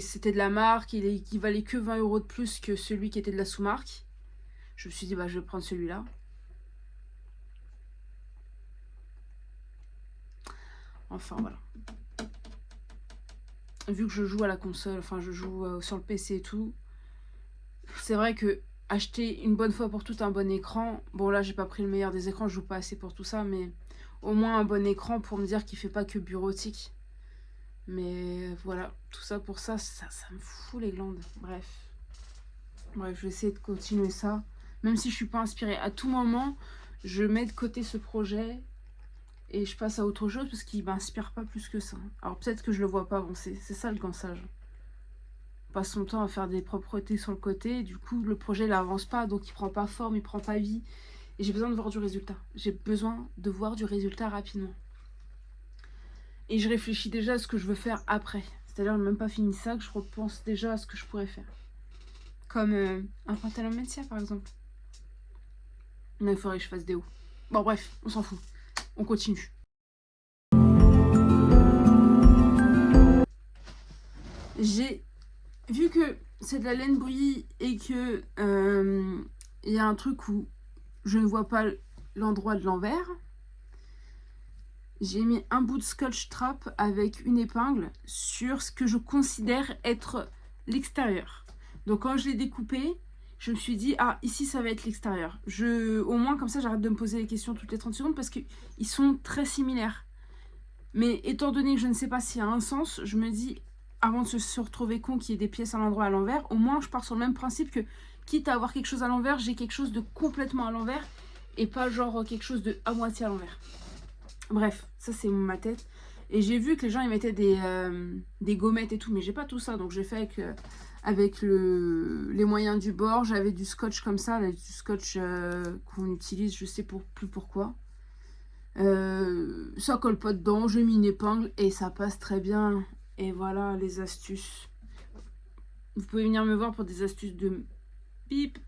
c'était de la marque, qui valait que 20 € de plus que celui qui était de la sous-marque. Je me suis dit, bah, je vais prendre celui-là. Enfin, voilà. Vu que je joue à la console, enfin, je joue sur le PC et tout, c'est vrai que acheter une bonne fois pour toutes un bon écran, bon, là, j'ai pas pris le meilleur des écrans, je joue pas assez pour tout ça, mais au moins un bon écran pour me dire qu'il fait pas que bureautique. Mais voilà, tout ça pour ça, ça me fout les glandes. Bref, je vais essayer de continuer ça. Même si je suis pas inspirée. À tout moment, je mets de côté ce projet et je passe à autre chose parce qu'il m'inspire pas plus que ça. Alors peut-être que je le vois pas avancer. C'est ça le gansage. On passe son temps à faire des propretés sur le côté. Et du coup, le projet n'avance pas. Donc il prend pas forme, il prend pas vie. Et j'ai besoin de voir du résultat. J'ai besoin de voir du résultat rapidement. Et je réfléchis déjà à ce que je veux faire après. C'est-à-dire, je n'ai même pas fini ça, que je repense déjà à ce que je pourrais faire. Comme un pantalon Mencia, par exemple. Mais il faudrait que je fasse des hauts. Bon, bref, on s'en fout. On continue. J'ai vu que c'est de la laine bouillie et que y a un truc où je ne vois pas l'endroit de l'envers. J'ai mis un bout de scotch trap avec une épingle sur ce que je considère être l'extérieur. Donc quand je l'ai découpé, je me suis dit, ah, ici ça va être l'extérieur. Au moins comme ça, j'arrête de me poser les questions toutes les 30 secondes parce qu'ils sont très similaires. Mais étant donné que je ne sais pas s'il y a un sens, je me dis, avant de se retrouver con qu'il y ait des pièces à l'endroit à l'envers, au moins je pars sur le même principe que, quitte à avoir quelque chose à l'envers, j'ai quelque chose de complètement à l'envers et pas genre quelque chose de à moitié à l'envers. Bref, ça c'est ma tête. Et j'ai vu que les gens ils mettaient des gommettes et tout, mais j'ai pas tout ça. Donc j'ai fait avec les moyens du bord. J'avais du scotch comme ça, là, du scotch qu'on utilise, je sais plus pourquoi. Ça colle pas dedans, j'ai mis une épingle et ça passe très bien. Et voilà les astuces. Vous pouvez venir me voir pour des astuces de bip.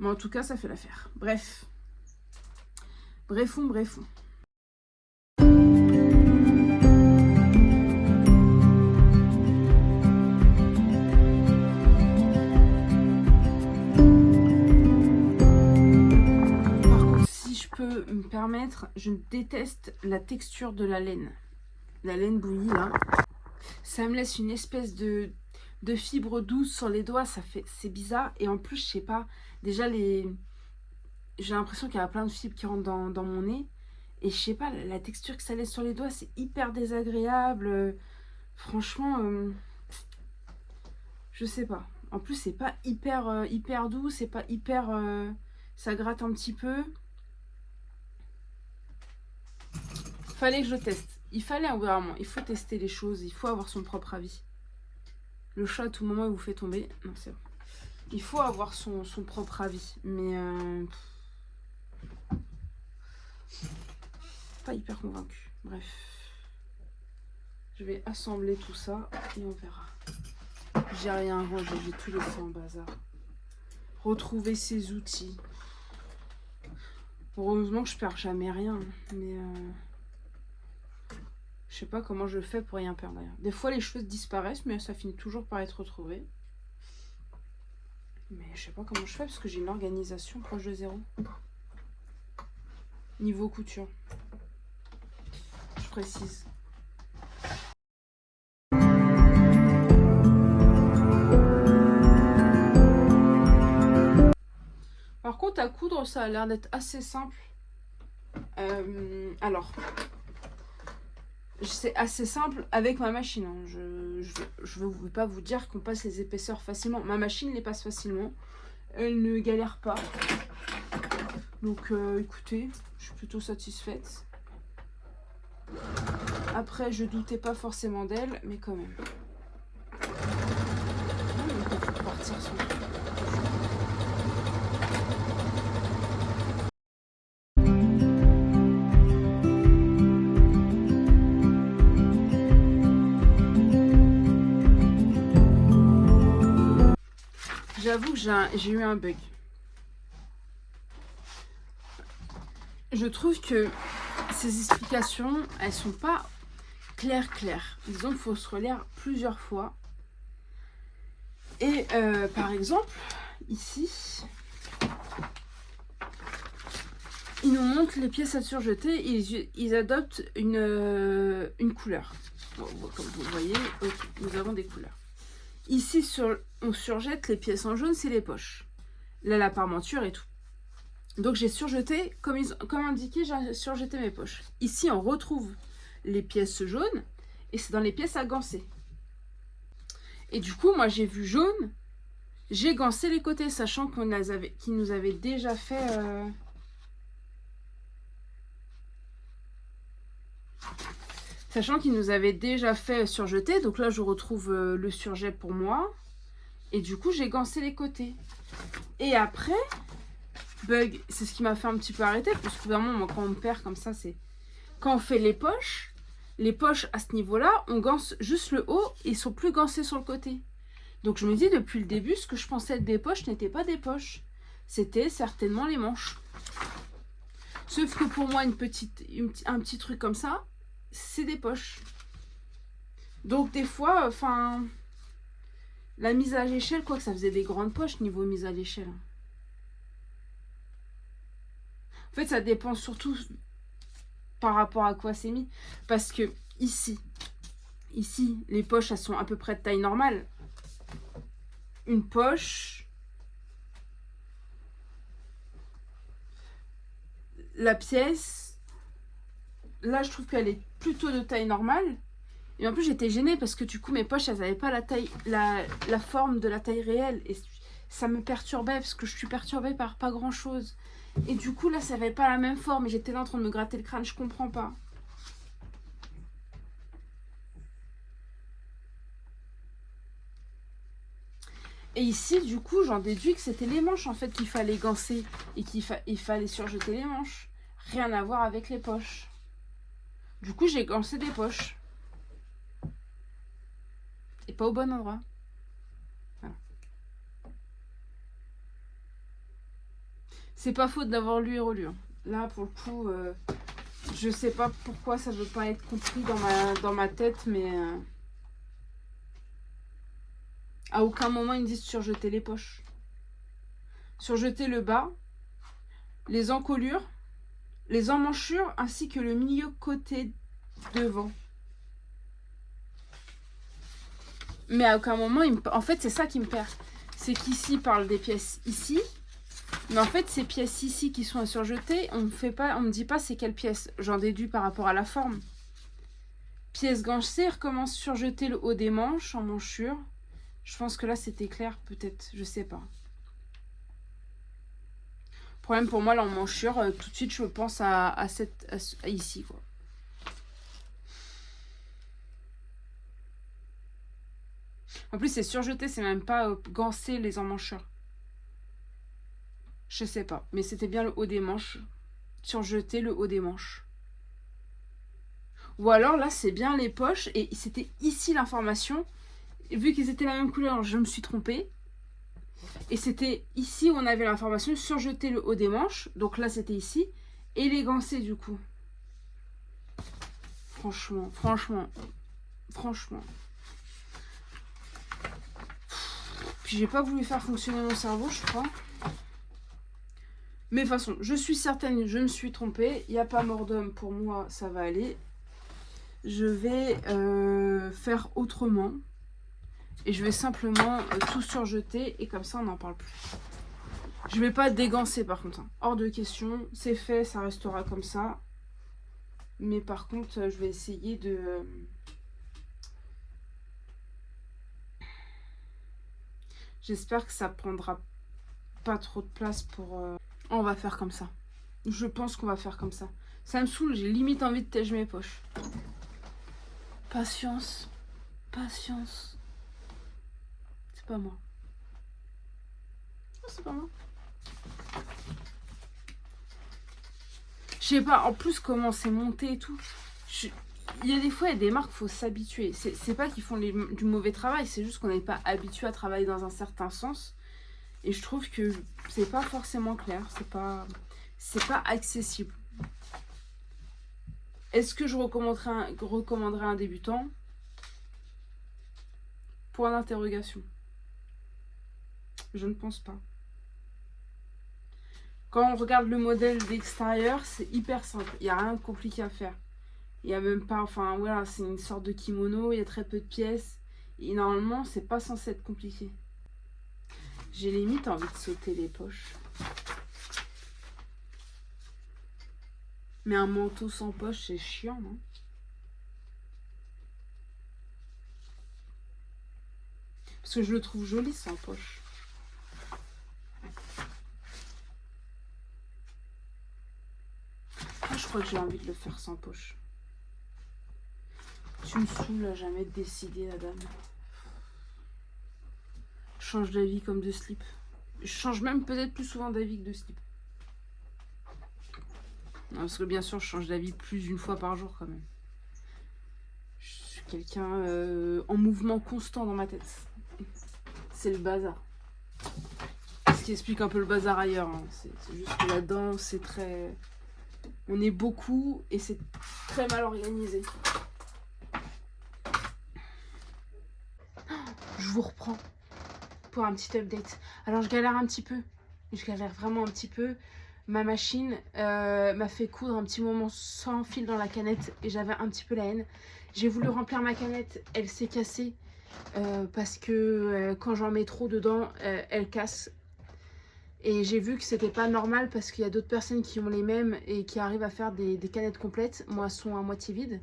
Mais en tout cas, ça fait l'affaire. Bref. Brefons. Me permettre, je déteste la texture de la laine bouillie là, ça me laisse une espèce de fibre douce sur les doigts, c'est bizarre, et en plus je sais pas, déjà j'ai l'impression qu'il y a plein de fibres qui rentrent dans mon nez, et je sais pas, la texture que ça laisse sur les doigts, c'est hyper désagréable, franchement, je sais pas, en plus c'est pas hyper doux, c'est pas hyper, ça gratte un petit peu. Fallait que je teste. Il fallait vraiment. Il faut tester les choses. Il faut avoir son propre avis. Le chat, à tout moment, il vous fait tomber. Non, c'est bon. Il faut avoir son propre avis. Mais... pas hyper convaincu. Bref. Je vais assembler tout ça et on verra. J'ai rien rangé. J'ai tout laissé en bazar. Retrouver ses outils. Heureusement que je perds jamais rien. Mais... je sais pas comment je fais pour rien perdre. Des fois, les choses disparaissent, mais ça finit toujours par être retrouvé. Mais je sais pas comment je fais, parce que j'ai une organisation proche de 0. Niveau couture. Je précise. Par contre, à coudre, ça a l'air d'être assez simple. Alors... c'est assez simple avec ma machine. Hein. Je ne veux pas vous dire qu'on passe les épaisseurs facilement. Ma machine les passe facilement. Elle ne galère pas. Donc écoutez, je suis plutôt satisfaite. Après, je doutais pas forcément d'elle, mais quand même. Il faut partir son... J'avoue que j'ai eu un bug. Je trouve que ces explications, elles sont pas claires. Disons qu'il faut se relire plusieurs fois. Et par exemple, ici, ils nous montrent les pièces à surjeter. Ils adoptent une couleur. Bon, comme vous voyez, nous avons des couleurs. Ici, on surjette les pièces en jaune, c'est les poches. Là, la parmenture et tout. Donc, j'ai surjeté, comme indiqué, j'ai surjeté mes poches. Ici, on retrouve les pièces jaunes et c'est dans les pièces à ganser. Et du coup, moi, j'ai vu jaune, j'ai gancé les côtés, sachant qu'ils nous avaient déjà fait... Sachant qu'ils nous avaient déjà fait surjeter. Donc là, je retrouve le surjet pour moi. Et du coup, j'ai gancé les côtés. Et après, bug, c'est ce qui m'a fait un petit peu arrêter. Parce que vraiment, moi, quand on me perd comme ça, c'est... Quand on fait les poches à ce niveau-là, on gance juste le haut et ils sont plus gancés sur le côté. Donc je me dis, depuis le début, ce que je pensais être des poches n'était pas des poches. C'était certainement les manches. Sauf que pour moi, un petit truc comme ça, c'est des poches. Donc des fois, enfin... la mise à l'échelle, quoi que ça faisait des grandes poches niveau mise à l'échelle. En fait, ça dépend surtout par rapport à quoi c'est mis. Parce que ici, les poches, elles sont à peu près de taille normale. Une poche... La pièce... Là, je trouve qu'elle est plutôt de taille normale. Et en plus, j'étais gênée parce que du coup, mes poches, elles n'avaient pas la forme de la taille réelle. Et ça me perturbait parce que je suis perturbée par pas grand-chose. Et du coup, là, ça n'avait pas la même forme. Et j'étais là en train de me gratter le crâne. Je comprends pas. Et ici, du coup, j'en déduis que c'était les manches, en fait, qu'il fallait gancer. Et qu'il fallait surjeter les manches. Rien à voir avec les poches. Du coup, j'ai gancé des poches. Et pas au bon endroit. Voilà. C'est pas faute d'avoir lu et relu. Hein. Là, pour le coup, je sais pas pourquoi ça veut pas être compris dans ma tête, mais... à aucun moment, ils me disent surjeter les poches. Surjeter le bas, les encolures, les emmanchures, ainsi que le milieu côté devant. Mais à aucun moment, en fait, c'est ça qui me perd. C'est qu'ici, il parle des pièces ici. Mais en fait, ces pièces ici qui sont à surjeter, on me dit pas c'est quelle pièce. J'en déduis par rapport à la forme. Pièce gancée, recommence surjeter le haut des manches en manchure. Je pense que là, c'était clair, peut-être. Je sais pas. Problème pour moi, là, en manchure, tout de suite, je pense à ici, quoi. En plus, c'est surjeté, c'est même pas gancé les emmanchures. Je sais pas, mais c'était bien le haut des manches. Surjeter le haut des manches. Ou alors, là, c'est bien les poches, et c'était ici l'information. Vu qu'ils étaient la même couleur, je me suis trompée. Et c'était ici où on avait l'information, surjeter le haut des manches. Donc là, c'était ici. Et les gancés, du coup. Franchement. Puis j'ai pas voulu faire fonctionner mon cerveau, je crois. Mais de toute façon, je suis certaine, je me suis trompée. Il n'y a pas mort d'homme pour moi, ça va aller. Je vais faire autrement. Et je vais simplement tout surjeter. Et comme ça, on n'en parle plus. Je vais pas dégancer par contre. Hein. Hors de question. C'est fait, ça restera comme ça. Mais par contre, je vais essayer de... J'espère que ça prendra pas trop de place pour... On va faire comme ça. Je pense qu'on va faire comme ça. Ça me saoule, j'ai limite envie de tège mes poches. Patience. C'est pas moi. Non, c'est pas moi. Je sais pas, en plus comment c'est monté et tout. Il y a des fois, il y a des marques, faut s'habituer. C'est pas qu'ils font du mauvais travail, c'est juste qu'on n'est pas habitué à travailler dans un certain sens. Et je trouve que c'est pas forcément clair, c'est pas accessible. Est-ce que je recommanderais un débutant? Point d'interrogation. Je ne pense pas. Quand on regarde le modèle d'extérieur, c'est hyper simple. Il n'y a rien de compliqué à faire. Il n'y a même pas... Enfin, voilà, c'est une sorte de kimono, il y a très peu de pièces. Et normalement, c'est pas censé être compliqué. J'ai limite envie de sauter les poches. Mais un manteau sans poche, c'est chiant, non? Parce que je le trouve joli sans poche. Ah, je crois que j'ai envie de le faire sans poche. Tu me saoules à jamais décider, la dame. Je change d'avis comme de slip. Je change même peut-être plus souvent d'avis que de slip. Non, parce que bien sûr, je change d'avis plus d'une fois par jour quand même. Je suis quelqu'un en mouvement constant dans ma tête. C'est le bazar. Ce qui explique un peu le bazar ailleurs. Hein. C'est juste que là-dedans, c'est très... On est beaucoup et c'est très mal organisé. Je vous reprends pour un petit update. Alors, je galère un petit peu. Je galère vraiment un petit peu. Ma machine m'a fait coudre un petit moment sans fil dans la canette et j'avais un petit peu la haine. J'ai voulu remplir ma canette, elle s'est cassée parce que quand j'en mets trop dedans, elle casse. Et j'ai vu que c'était pas normal parce qu'il y a d'autres personnes qui ont les mêmes et qui arrivent à faire des canettes complètes. Moi, elles sont à moitié vides.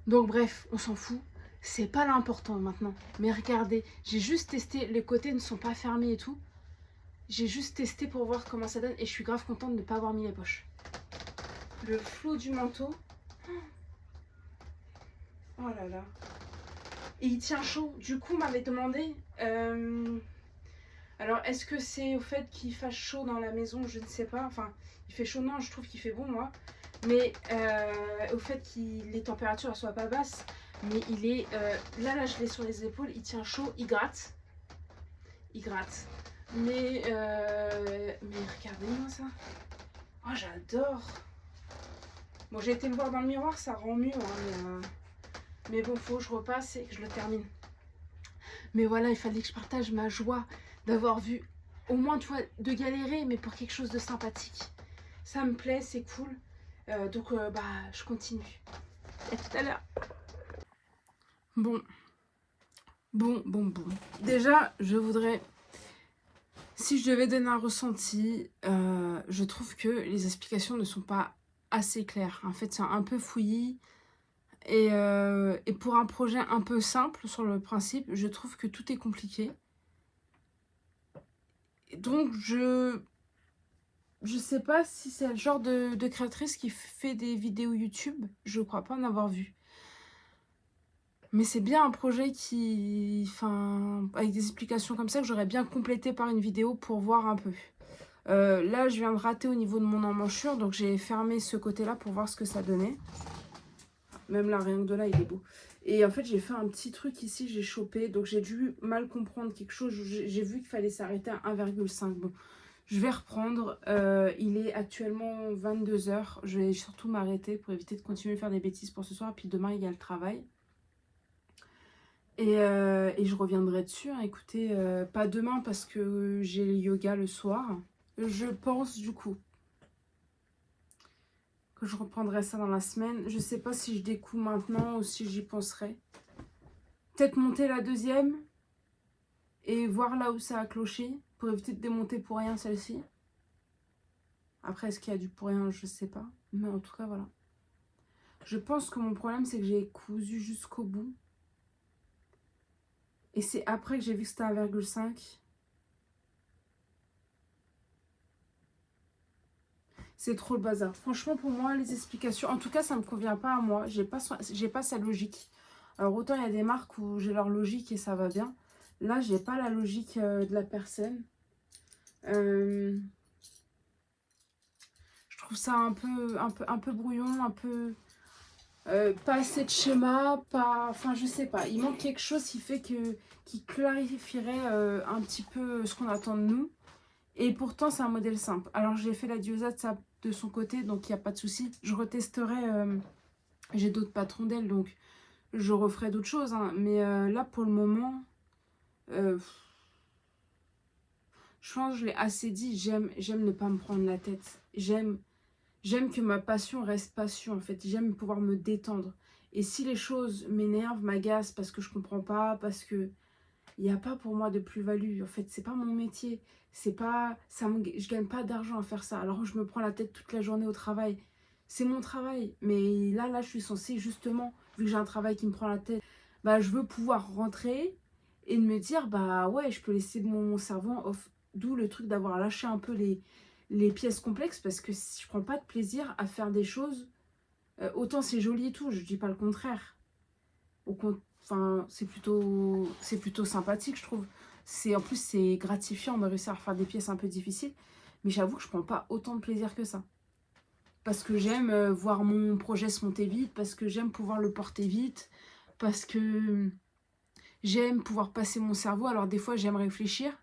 Donc bref, on s'en fout. C'est pas l'important maintenant. Mais regardez, j'ai juste testé, les côtés ne sont pas fermés et tout. J'ai juste testé pour voir comment ça donne et je suis grave contente de ne pas avoir mis les poches. Le flot du manteau. Oh là là. Et il tient chaud. Du coup, on m'avait demandé... Alors, est-ce que c'est au fait qu'il fasse chaud dans la maison? Je ne sais pas. Enfin, il fait chaud, non, je trouve qu'il fait bon, moi. Mais au fait que les températures ne soient pas basses. Mais il est... là, je l'ai sur les épaules. Il tient chaud, il gratte. Il gratte. Mais regardez-moi ça. Oh, j'adore. Bon, j'ai été le voir dans le miroir, ça rend mieux, hein, mais bon, faut que je repasse et que je le termine. Mais voilà, il fallait que je partage ma joie d'avoir vu, au moins, tu vois, de galérer, mais pour quelque chose de sympathique. Ça me plaît, c'est cool. Donc, bah, je continue. À tout à l'heure. Bon. Déjà, je voudrais... Si je devais donner un ressenti, je trouve que les explications ne sont pas assez claires. En fait, c'est un peu fouillis. Et pour un projet un peu simple sur le principe, je trouve que tout est compliqué. Donc, je sais pas si c'est le genre de créatrice qui fait des vidéos YouTube. Je crois pas en avoir vu. Mais c'est bien un projet qui... Enfin, avec des explications comme ça que j'aurais bien complété par une vidéo pour voir un peu. Là, je viens de rater au niveau de mon emmanchure, donc j'ai fermé ce côté-là pour voir ce que ça donnait. Même là, rien que de là, il est beau. Et en fait, j'ai fait un petit truc ici, j'ai chopé, donc j'ai dû mal comprendre quelque chose. J'ai vu qu'il fallait s'arrêter à 1,5. Bon, je vais reprendre. Il est actuellement 22 h. Je vais surtout m'arrêter pour éviter de continuer à faire des bêtises pour ce soir. Puis demain, il y a le travail. Et je reviendrai dessus. Hein. Écoutez, pas demain parce que j'ai le yoga le soir. Je pense du coup que je reprendrai ça dans la semaine. Je sais pas si je découpe maintenant ou si j'y penserai. Peut-être monter la deuxième et voir là où ça a cloché pour éviter de démonter pour rien celle-ci. Après, est-ce qu'il y a du pour rien, je sais pas. Mais en tout cas, voilà. Je pense que mon problème, c'est que j'ai cousu jusqu'au bout. Et c'est après que j'ai vu que c'était 1,5. C'est trop le bazar. Franchement, pour moi, les explications... En tout cas, ça ne me convient pas à moi. J'ai pas sa logique. Alors, autant il y a des marques où j'ai leur logique et ça va bien. Là, j'ai pas la logique de la personne. Je trouve ça un peu brouillon, un peu... pas assez de schéma, pas... Enfin, je sais pas. Il manque quelque chose qui clarifierait un petit peu ce qu'on attend de nous. Et pourtant, c'est un modèle simple. Alors, j'ai fait la Diosa de son côté, donc il n'y a pas de souci. Je retesterai. J'ai d'autres patrons d'elle, donc je referai d'autres choses. Hein. Mais là, pour le moment, je pense que je l'ai assez dit. J'aime ne pas me prendre la tête. J'aime que ma passion reste passion, en fait. J'aime pouvoir me détendre. Et si les choses m'énervent, m'agacent parce que je comprends pas, parce que il n'y a pas pour moi de plus-value. En fait, c'est pas mon métier. C'est pas, je gagne pas d'argent à faire ça. Alors je me prends la tête toute la journée au travail. C'est mon travail. Mais là, je suis censée justement, vu que j'ai un travail qui me prend la tête, bah, je veux pouvoir rentrer et de me dire, bah ouais, je peux laisser mon cerveau en off. D'où le truc d'avoir lâché un peu les pièces complexes parce que si je prends pas de plaisir à faire des choses, autant c'est joli et tout, je dis pas le contraire. Enfin, c'est plutôt sympathique, je trouve. En plus, c'est gratifiant de réussir à faire des pièces un peu difficiles. Mais j'avoue que je prends pas autant de plaisir que ça. Parce que j'aime voir mon projet se monter vite, parce que j'aime pouvoir le porter vite, parce que j'aime pouvoir passer mon cerveau. Alors des fois, j'aime réfléchir.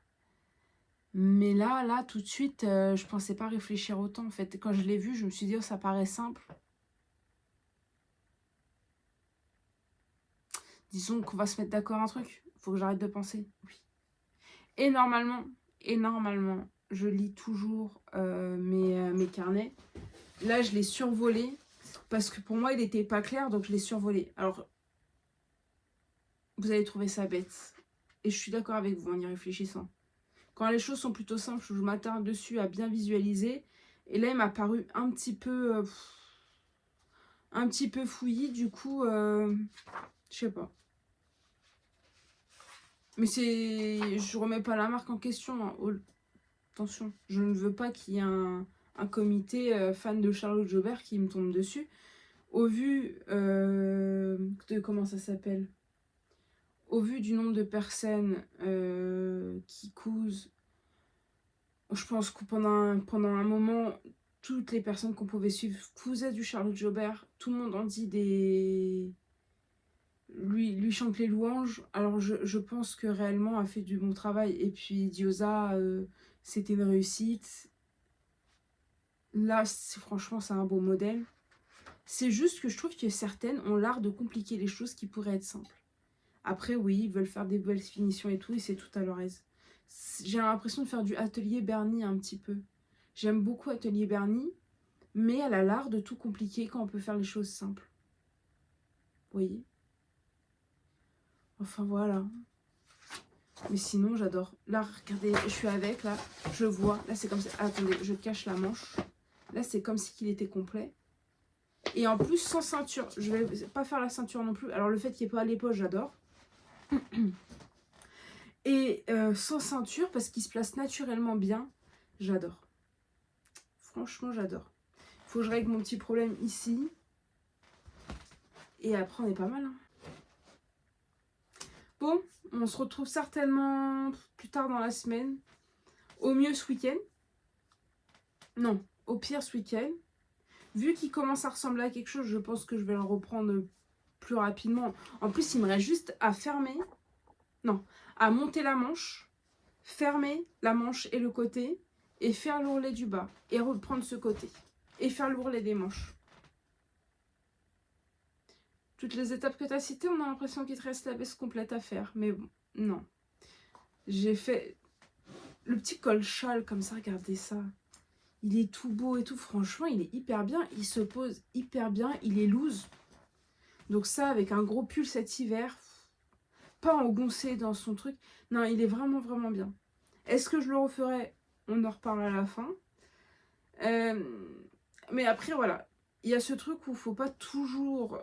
Mais là, tout de suite, je pensais pas réfléchir autant. En fait, quand je l'ai vu, je me suis dit, oh, ça paraît simple. Disons qu'on va se mettre d'accord un truc. Faut que j'arrête de penser. Oui. Et normalement, je lis toujours mes carnets. Là, je l'ai survolé parce que pour moi, il n'était pas clair, donc je l'ai survolé. Alors, vous allez trouver ça bête. Et je suis d'accord avec vous en y réfléchissant. Quand les choses sont plutôt simples, je m'attarde dessus à bien visualiser. Et là, il m'a paru un petit peu fouillis. Du coup, je sais pas. Mais je remets pas la marque en question. Hein. Attention, je ne veux pas qu'il y ait un comité fan de Charlotte Jobert qui me tombe dessus. Au vu de comment ça s'appelle, au vu du nombre de personnes qui cousent, je pense que pendant un moment, toutes les personnes qu'on pouvait suivre cousaient du Charlotte Jobert. Tout le monde en dit des... Lui chante les louanges. Alors, je pense que réellement, elle fait du bon travail. Et puis, Diosa, c'était une réussite. Là, franchement, c'est un beau modèle. C'est juste que je trouve que certaines ont l'art de compliquer les choses qui pourraient être simples. Après, oui, ils veulent faire des belles finitions et tout, et c'est tout à leur aise. J'ai l'impression de faire du atelier Bernie un petit peu. J'aime beaucoup atelier Bernie, mais elle a l'art de tout compliquer quand on peut faire les choses simples. Vous voyez? Enfin, voilà. Mais sinon, j'adore. Là, regardez, je suis avec, là, je vois. Là, c'est comme ça. Attendez, je cache la manche. Là, c'est comme si il était complet. Et en plus, sans ceinture. Je vais pas faire la ceinture non plus. Alors, le fait qu'il n'y ait pas les poches, j'adore. Et sans ceinture, parce qu'il se place naturellement bien, j'adore. Franchement, j'adore. Il faut que je règle mon petit problème ici. Et après, on est pas mal. Hein. Bon, on se retrouve certainement plus tard dans la semaine. Au mieux ce week-end. Non, au pire ce week-end. Vu qu'il commence à ressembler à quelque chose, je pense que je vais le reprendre plus rapidement. En plus, il me reste juste à fermer. Non, à monter la manche, fermer la manche et le côté, et faire l'ourlet du bas. Et reprendre ce côté. Et faire l'ourlet des manches. Toutes les étapes que tu as citées, on a l'impression qu'il te reste la veste complète à faire. Mais bon, non. J'ai fait le petit col châle comme ça, regardez ça. Il est tout beau et tout, franchement, il est hyper bien. Il se pose hyper bien, il est loose. Donc ça, avec un gros pull cet hiver, pas engoncé dans son truc. Non, il est vraiment, vraiment bien. Est-ce que je le referai? On en reparle à la fin. Mais après, voilà. Il y a ce truc où il ne faut pas toujours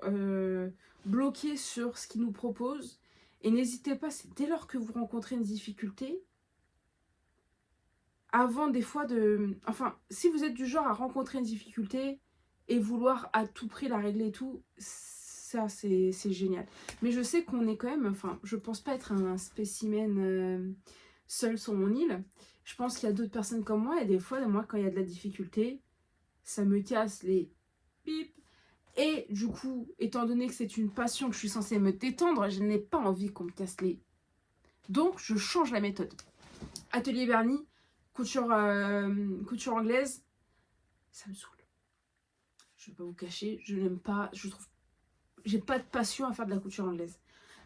bloquer sur ce qu'il nous propose. Et n'hésitez pas, c'est dès lors que vous rencontrez une difficulté, avant des fois de... Enfin, si vous êtes du genre à rencontrer une difficulté et vouloir à tout prix la régler et tout, ça c'est génial. Mais je sais qu'on est quand même... Enfin, je pense pas être un spécimen seul sur mon île. Je pense qu'il y a d'autres personnes comme moi et des fois, moi, quand il y a de la difficulté, ça me casse les pipes. Et du coup, étant donné que c'est une passion que je suis censée me détendre, je n'ai pas envie qu'on me casse les... Donc, je change la méthode. Atelier vernis, couture anglaise, ça me saoule. Je ne vais pas vous cacher, je n'aime pas, je trouve... J'ai pas de passion à faire de la couture anglaise.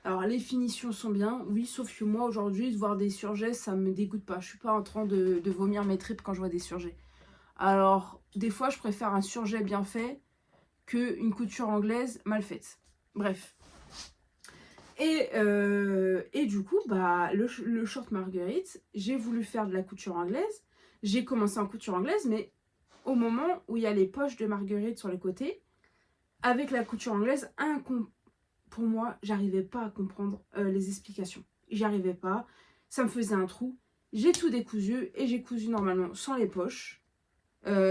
Alors, les finitions sont bien, oui, sauf que moi, aujourd'hui, de voir des surjets, ça me dégoûte pas. Je suis pas en train de vomir mes tripes quand je vois des surjets. Alors, des fois, je préfère un surjet bien fait qu'une couture anglaise mal faite. Bref. Et du coup, bah, le short Marguerite, j'ai voulu faire de la couture anglaise. J'ai commencé en couture anglaise, mais au moment où il y a les poches de Marguerite sur les côtés, avec la couture anglaise, pour moi, j'arrivais pas à comprendre les explications. J'y arrivais pas, ça me faisait un trou. J'ai tout décousu et j'ai cousu normalement sans les poches.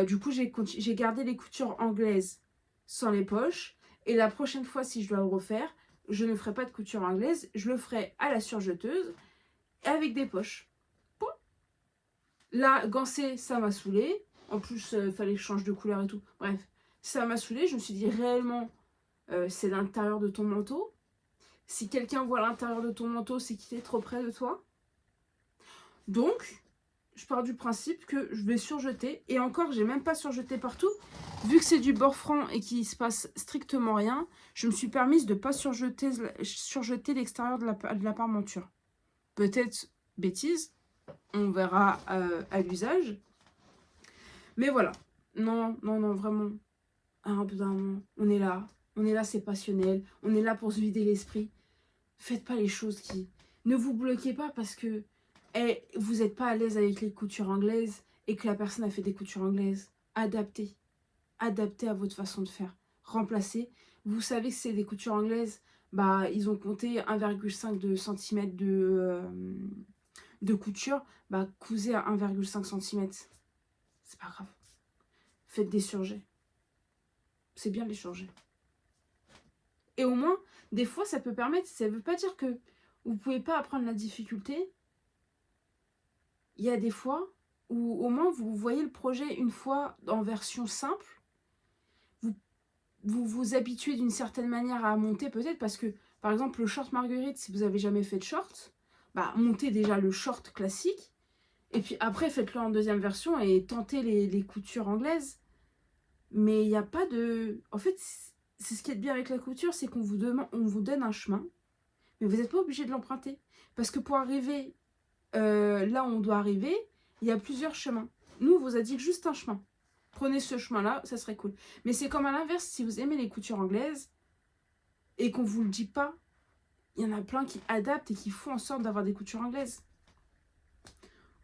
Du coup, j'ai gardé les coutures anglaises sans les poches. Et la prochaine fois, si je dois le refaire, je ne ferai pas de couture anglaise. Je le ferai à la surjeteuse avec des poches. Bon. Là, gancé, ça m'a saoulé. En plus, il fallait que je change de couleur et tout. Bref, ça m'a saoulé. Je me suis dit, réellement, c'est l'intérieur de ton manteau. Si quelqu'un voit l'intérieur de ton manteau, c'est qu'il est trop près de toi. Donc, je pars du principe que je vais surjeter. Et encore, j'ai même pas surjeté partout. Vu que c'est du bord franc et qu'il se passe strictement rien, je me suis permise de ne pas surjeter l'extérieur de la parmenture. Peut-être bêtise, on verra à l'usage. Mais voilà. Non, non, non, vraiment. Un peu d'un moment, on est là, c'est passionnel. On est là pour se vider l'esprit. Faites pas les choses qui... Ne vous bloquez pas parce que vous n'êtes pas à l'aise avec les coutures anglaises et que la personne a fait des coutures anglaises. Adaptez. Adaptez à votre façon de faire. Remplacez. Vous savez que c'est des coutures anglaises. Bah, ils ont compté 1,5 cm de couture. Bah, cousez à 1,5 cm. C'est pas grave. Faites des surjets. C'est bien les surjets. Et au moins, des fois, ça peut permettre... Ça ne veut pas dire que vous ne pouvez pas apprendre la difficulté. Il y a des fois où au moins vous voyez le projet une fois en version simple. vous vous habituez d'une certaine manière à monter peut-être parce que, par exemple, le short marguerite, si vous n'avez jamais fait de short, bah, montez déjà le short classique. Et puis après, faites-le en deuxième version et tentez les coutures anglaises. Mais il n'y a pas de... En fait, c'est ce qui est bien avec la couture, c'est qu'on vous donne un chemin, mais vous n'êtes pas obligé de l'emprunter. Parce que pour arriver là où on doit arriver, il y a plusieurs chemins. Nous, on vous a dit juste un chemin. Prenez ce chemin-là, ça serait cool. Mais c'est comme à l'inverse, si vous aimez les coutures anglaises et qu'on ne vous le dit pas, il y en a plein qui adaptent et qui font en sorte d'avoir des coutures anglaises.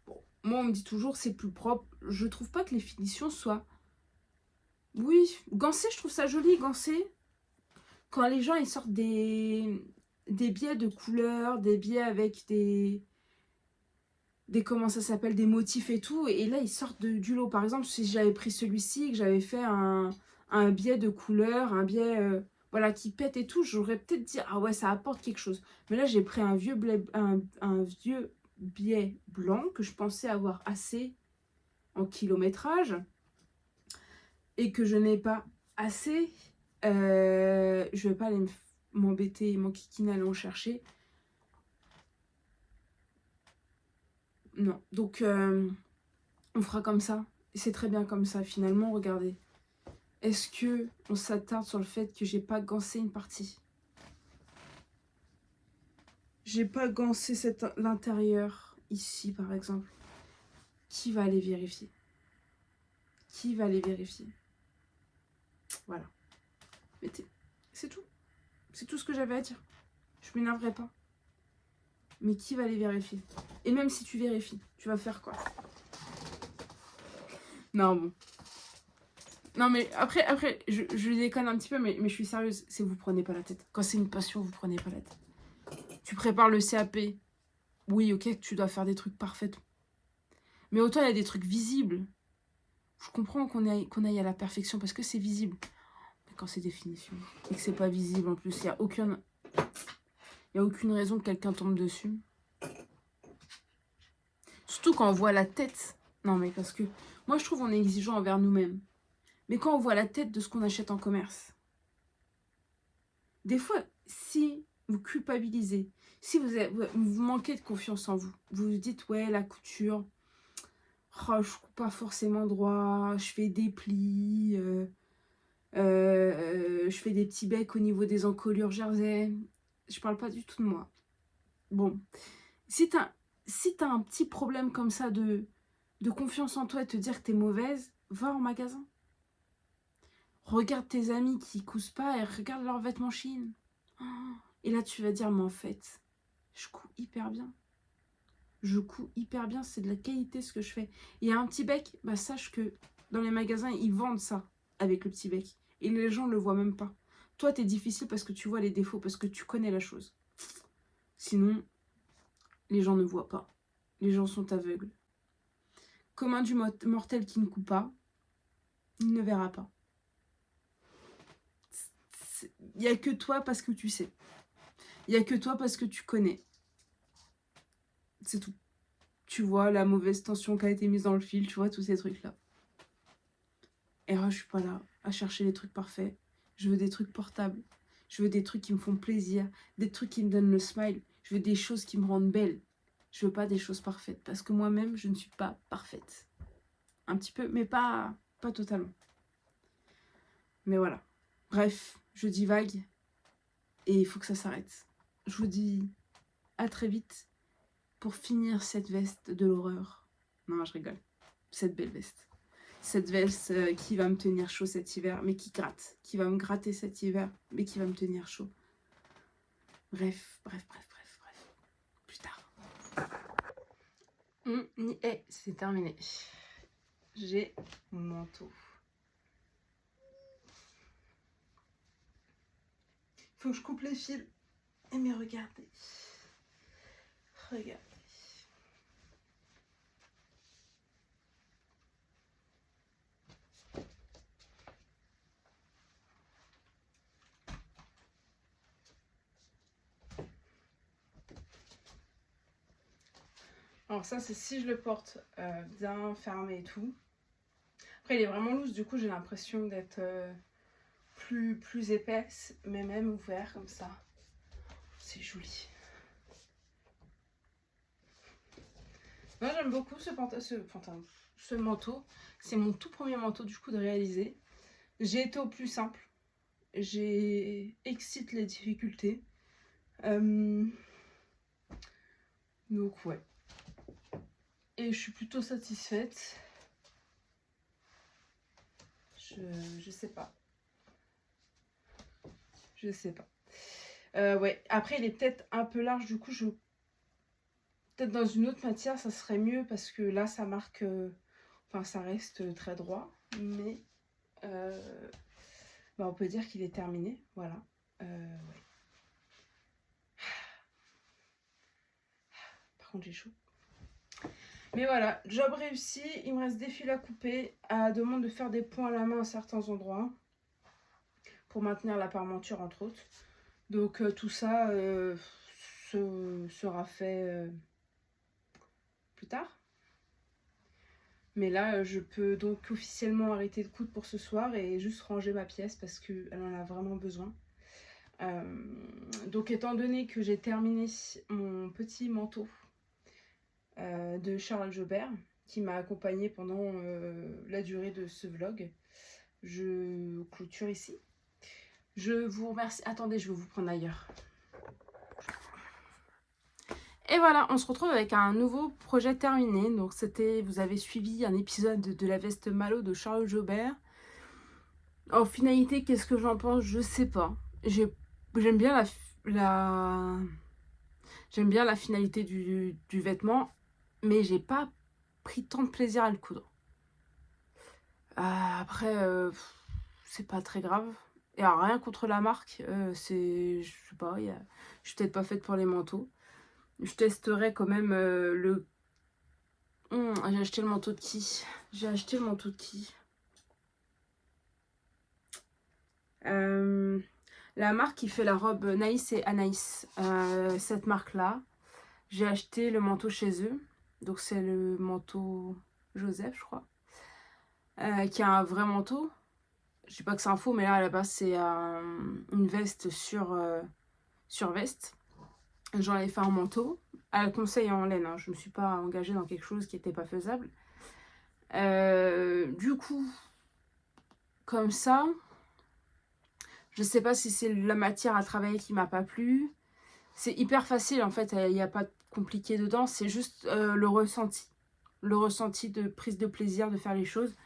Bon, moi, on me dit toujours c'est plus propre. Je trouve pas que les finitions soient... Oui, gancé, je trouve ça joli, gancé. Quand les gens ils sortent des biais de couleurs, des biais avec des comment ça s'appelle, des motifs et tout, et là ils sortent du lot. Par exemple, si j'avais pris celui-ci, que j'avais fait un biais de couleur, un biais voilà, qui pète et tout, j'aurais peut-être dit ah ouais, ça apporte quelque chose. Mais là j'ai pris un vieux biais blanc que je pensais avoir assez en kilométrage et que je n'ai pas assez. Je vais pas aller m'embêter et m'enquiquiner à aller en chercher. Non, donc on fera comme ça. C'est très bien comme ça, finalement, regardez. Est-ce que on s'attarde sur le fait que j'ai pas gancé une partie? J'ai pas gancé l'intérieur, ici, par exemple. Qui va aller vérifier? Qui va aller vérifier? Voilà. Mettez. C'est tout. C'est tout ce que j'avais à dire. Je m'énerverai pas. Mais qui va aller vérifier? Et même si tu vérifies, tu vas faire quoi? Non, bon. Non, mais après je déconne un petit peu, mais je suis sérieuse. C'est vous prenez pas la tête. Quand c'est une passion, vous prenez pas la tête. Tu prépares le CAP. Oui, ok, tu dois faire des trucs parfaits. Mais autant il y a des trucs visibles. Je comprends qu'on aille à la perfection parce que c'est visible. Mais quand c'est des finitions et que c'est pas visible en plus, il n'y a aucune raison que quelqu'un tombe dessus. Surtout quand on voit la tête. Non, mais parce que moi, je trouve qu'on est exigeant envers nous-mêmes. Mais quand on voit la tête de ce qu'on achète en commerce, des fois, si vous culpabilisez, si vous manquez de confiance en vous, vous vous dites, ouais, la couture, oh, je coupe pas forcément droit, je fais des plis, je fais des petits becs au niveau des encolures jersey. Je parle pas du tout de moi. Bon, si t'as un petit problème comme ça de confiance en toi et te dire que t'es mauvaise, va en magasin. Regarde tes amis qui cousent pas et regarde leurs vêtements Shein. Et là, tu vas dire, mais en fait, je couds hyper bien. Je couds hyper bien, c'est de la qualité ce que je fais. Il y a un petit bec, bah sache que dans les magasins, ils vendent ça avec le petit bec. Et les gens ne le voient même pas. Toi, t'es difficile parce que tu vois les défauts, parce que tu connais la chose. Sinon, les gens ne voient pas. Les gens sont aveugles. Commun du mortel qui ne coupe pas, il ne verra pas. Il n'y a que toi parce que tu sais. Il n'y a que toi parce que tu connais. C'est tout. Tu vois la mauvaise tension qui a été mise dans le fil, tu vois tous ces trucs-là. Et moi, je suis pas là à chercher les trucs parfaits. Je veux des trucs portables. Je veux des trucs qui me font plaisir. Des trucs qui me donnent le smile. Je veux des choses qui me rendent belle. Je veux pas des choses parfaites. Parce que moi-même, je ne suis pas parfaite. Un petit peu, mais pas totalement. Mais voilà. Bref, je divague. Et il faut que ça s'arrête. Je vous dis à très vite pour finir cette veste de l'horreur. Non, je rigole. Cette belle veste. Cette veste qui va me tenir chaud cet hiver, mais qui gratte. Qui va me gratter cet hiver, mais qui va me tenir chaud. Bref. Plus tard. Et c'est terminé. J'ai mon manteau. Faut que je coupe les fils. Et mais regardez. Regardez. Alors ça, c'est si je le porte bien fermé et tout. Après, il est vraiment loose, du coup, j'ai l'impression d'être plus épaisse, mais même ouvert comme ça. C'est joli. Moi j'aime beaucoup ce manteau. C'est mon tout premier manteau du coup de réaliser. J'ai été au plus simple. J'ai excite les difficultés. Donc ouais. Et je suis plutôt satisfaite. Je sais pas. Je sais pas. Ouais. Après il est peut-être un peu large. Du coup peut-être dans une autre matière ça serait mieux. Parce que là ça marque... Enfin ça reste très droit. Mais... Bah, on peut dire qu'il est terminé. Voilà. Ouais. Par contre j'ai chaud. Mais voilà, job réussi, il me reste des fils à couper, à demande de faire des points à la main à certains endroits, pour maintenir la parmenture entre autres. Donc tout ça sera fait plus tard. Mais là, je peux donc officiellement arrêter de coudre pour ce soir et juste ranger ma pièce parce qu'elle en a vraiment besoin. Donc étant donné que j'ai terminé mon petit manteau de Charles Jobert, qui m'a accompagnée pendant la durée de ce vlog, je clôture ici. Je vous remercie. Attendez, je vais vous prendre ailleurs. Et voilà, on se retrouve avec un nouveau projet terminé. Donc c'était, vous avez suivi un épisode de la veste Malo de Charles Jobert. En finalité, qu'est-ce que j'en pense? Je sais pas. J'aime bien j'aime bien la finalité du vêtement, mais j'ai pas pris tant de plaisir à le coudre. Après, c'est pas très grave. Et alors, rien contre la marque, je sais pas, je suis peut-être pas faite pour les manteaux. Je testerai quand même j'ai acheté le manteau de qui? J'ai acheté le manteau de qui? La marque qui fait la robe Naïs et Anaïs. Cette marque-là, j'ai acheté le manteau chez eux. Donc c'est le manteau Joseph, je crois. Qui a un vrai manteau. Je sais pas que c'est un faux, mais là à la base c'est une veste sur veste. J'en ai fait un manteau. À conseil en laine, hein. Je me suis pas engagée dans quelque chose qui n'était pas faisable. Du coup, comme ça, je sais pas si c'est la matière à travailler qui m'a pas plu. C'est hyper facile en fait, il n'y a pas de compliqué dedans, c'est juste le ressenti. Le ressenti de prise de plaisir de faire les choses.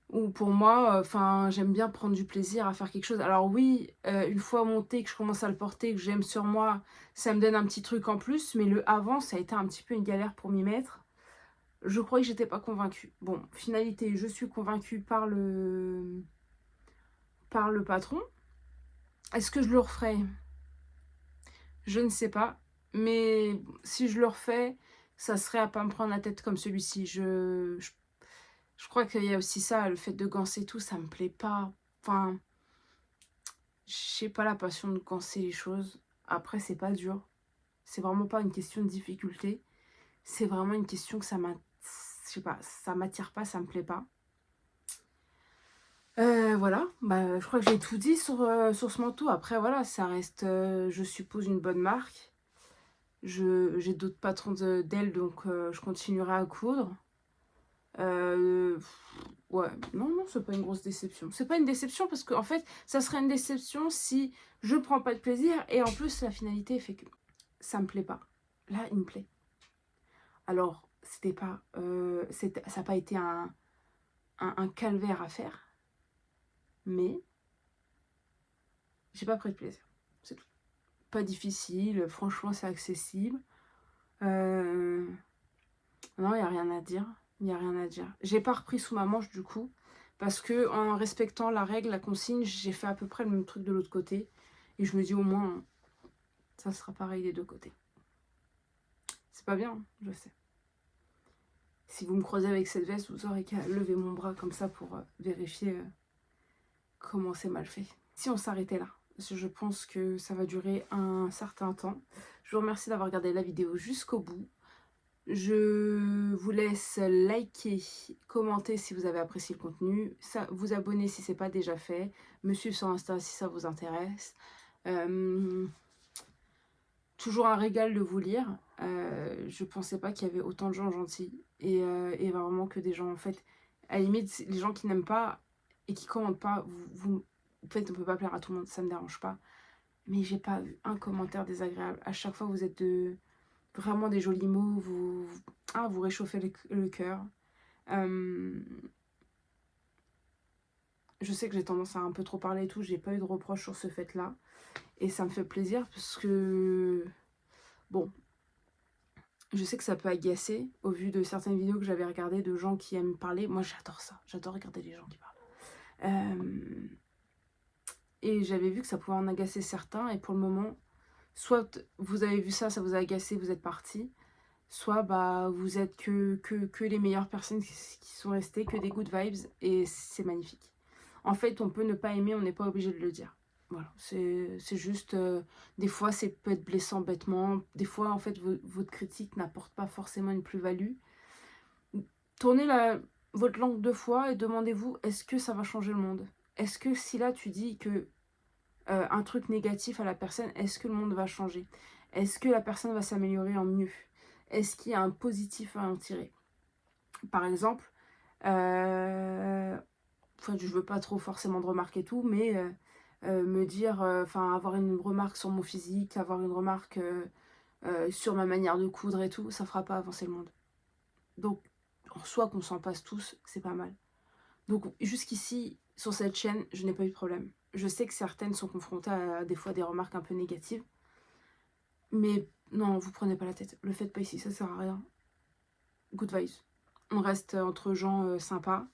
Ou pour moi, j'aime bien prendre du plaisir à faire quelque chose. Alors oui, une fois monté, que je commence à le porter, que j'aime sur moi, ça me donne un petit truc en plus. Mais le avant, ça a été un petit peu une galère pour m'y mettre. Je croyais que j'étais pas convaincue. Bon, finalité, je suis convaincue par le patron. Est-ce que je le referai? Je ne sais pas. Mais si je le refais, ça serait à pas me prendre la tête comme celui-ci. Je crois qu'il y a aussi ça, le fait de ganser tout, ça me plaît pas. Enfin, j'ai pas la passion de ganser les choses. Après, c'est pas dur. C'est vraiment pas une question de difficulté. C'est vraiment une question que je sais pas, ça m'attire pas, ça me plaît pas. Voilà, bah, je crois que j'ai tout dit sur ce manteau. Après, voilà, ça reste, je suppose, une bonne marque. J'ai d'autres patrons d'elle, donc je continuerai à coudre. Ouais, non, c'est pas une grosse déception. C'est pas une déception parce qu'en fait, ça serait une déception si je prends pas de plaisir et en plus, la finalité fait que ça me plaît pas. Là, il me plaît. Alors, c'était pas, ça n'a pas été un calvaire à faire, mais j'ai pas pris de plaisir. C'est tout. Pas difficile, franchement, c'est accessible. Non, il n'y a rien à dire. Il n'y a rien à dire. J'ai pas repris sous ma manche du coup. Parce que en respectant la règle, la consigne, j'ai fait à peu près le même truc de l'autre côté. Et je me dis au moins, ça sera pareil des deux côtés. C'est pas bien, je sais. Si vous me croisez avec cette veste, vous aurez qu'à lever mon bras comme ça pour vérifier comment c'est mal fait. Si on s'arrêtait là, parce que je pense que ça va durer un certain temps. Je vous remercie d'avoir regardé la vidéo jusqu'au bout. Je vous laisse liker, commenter si vous avez apprécié le contenu, ça, vous abonner si ce n'est pas déjà fait, me suivre sur Insta si ça vous intéresse. Toujours un régal de vous lire. Je pensais pas qu'il y avait autant de gens gentils et vraiment que des gens, en fait, à la limite, les gens qui n'aiment pas et qui commentent pas, en fait, on peut pas plaire à tout le monde, ça me dérange pas. Mais j'ai pas eu un commentaire désagréable. À chaque fois, vous êtes vraiment des jolis mots, vous réchauffez le cœur. Je sais que j'ai tendance à un peu trop parler et tout, j'ai pas eu de reproche sur ce fait-là. Et ça me fait plaisir parce que, bon, je sais que ça peut agacer au vu de certaines vidéos que j'avais regardées de gens qui aiment parler. Moi, j'adore ça, j'adore regarder les gens qui parlent. Et j'avais vu que ça pouvait en agacer certains, et pour le moment, soit vous avez vu ça, ça vous a agacé, vous êtes parti, soit bah, vous êtes que les meilleures personnes qui sont restées, que des good vibes, et c'est magnifique. En fait, on peut ne pas aimer, on n'est pas obligé de le dire. Voilà, c'est juste, des fois, c'est peut être blessant bêtement. Des fois, en fait, votre critique n'apporte pas forcément une plus-value. Tournez votre langue 2 fois et demandez-vous, est-ce que ça va changer le monde? Est-ce que si là, tu dis que un truc négatif à la personne, est-ce que le monde va changer? Est-ce que la personne va s'améliorer en mieux? Est-ce qu'il y a un positif à en tirer? Par exemple, enfin, je veux pas trop forcément de remarques et tout, mais me dire, enfin, avoir une remarque sur mon physique, avoir une remarque sur ma manière de coudre et tout, ça fera pas avancer le monde. Donc, en soi, qu'on s'en passe tous, c'est pas mal. Donc, jusqu'ici, sur cette chaîne, je n'ai pas eu de problème. Je sais que certaines sont confrontées à des fois des remarques un peu négatives, mais non, vous prenez pas la tête. Le faites pas ici, ça sert à rien. Good vibes. On reste entre gens sympas.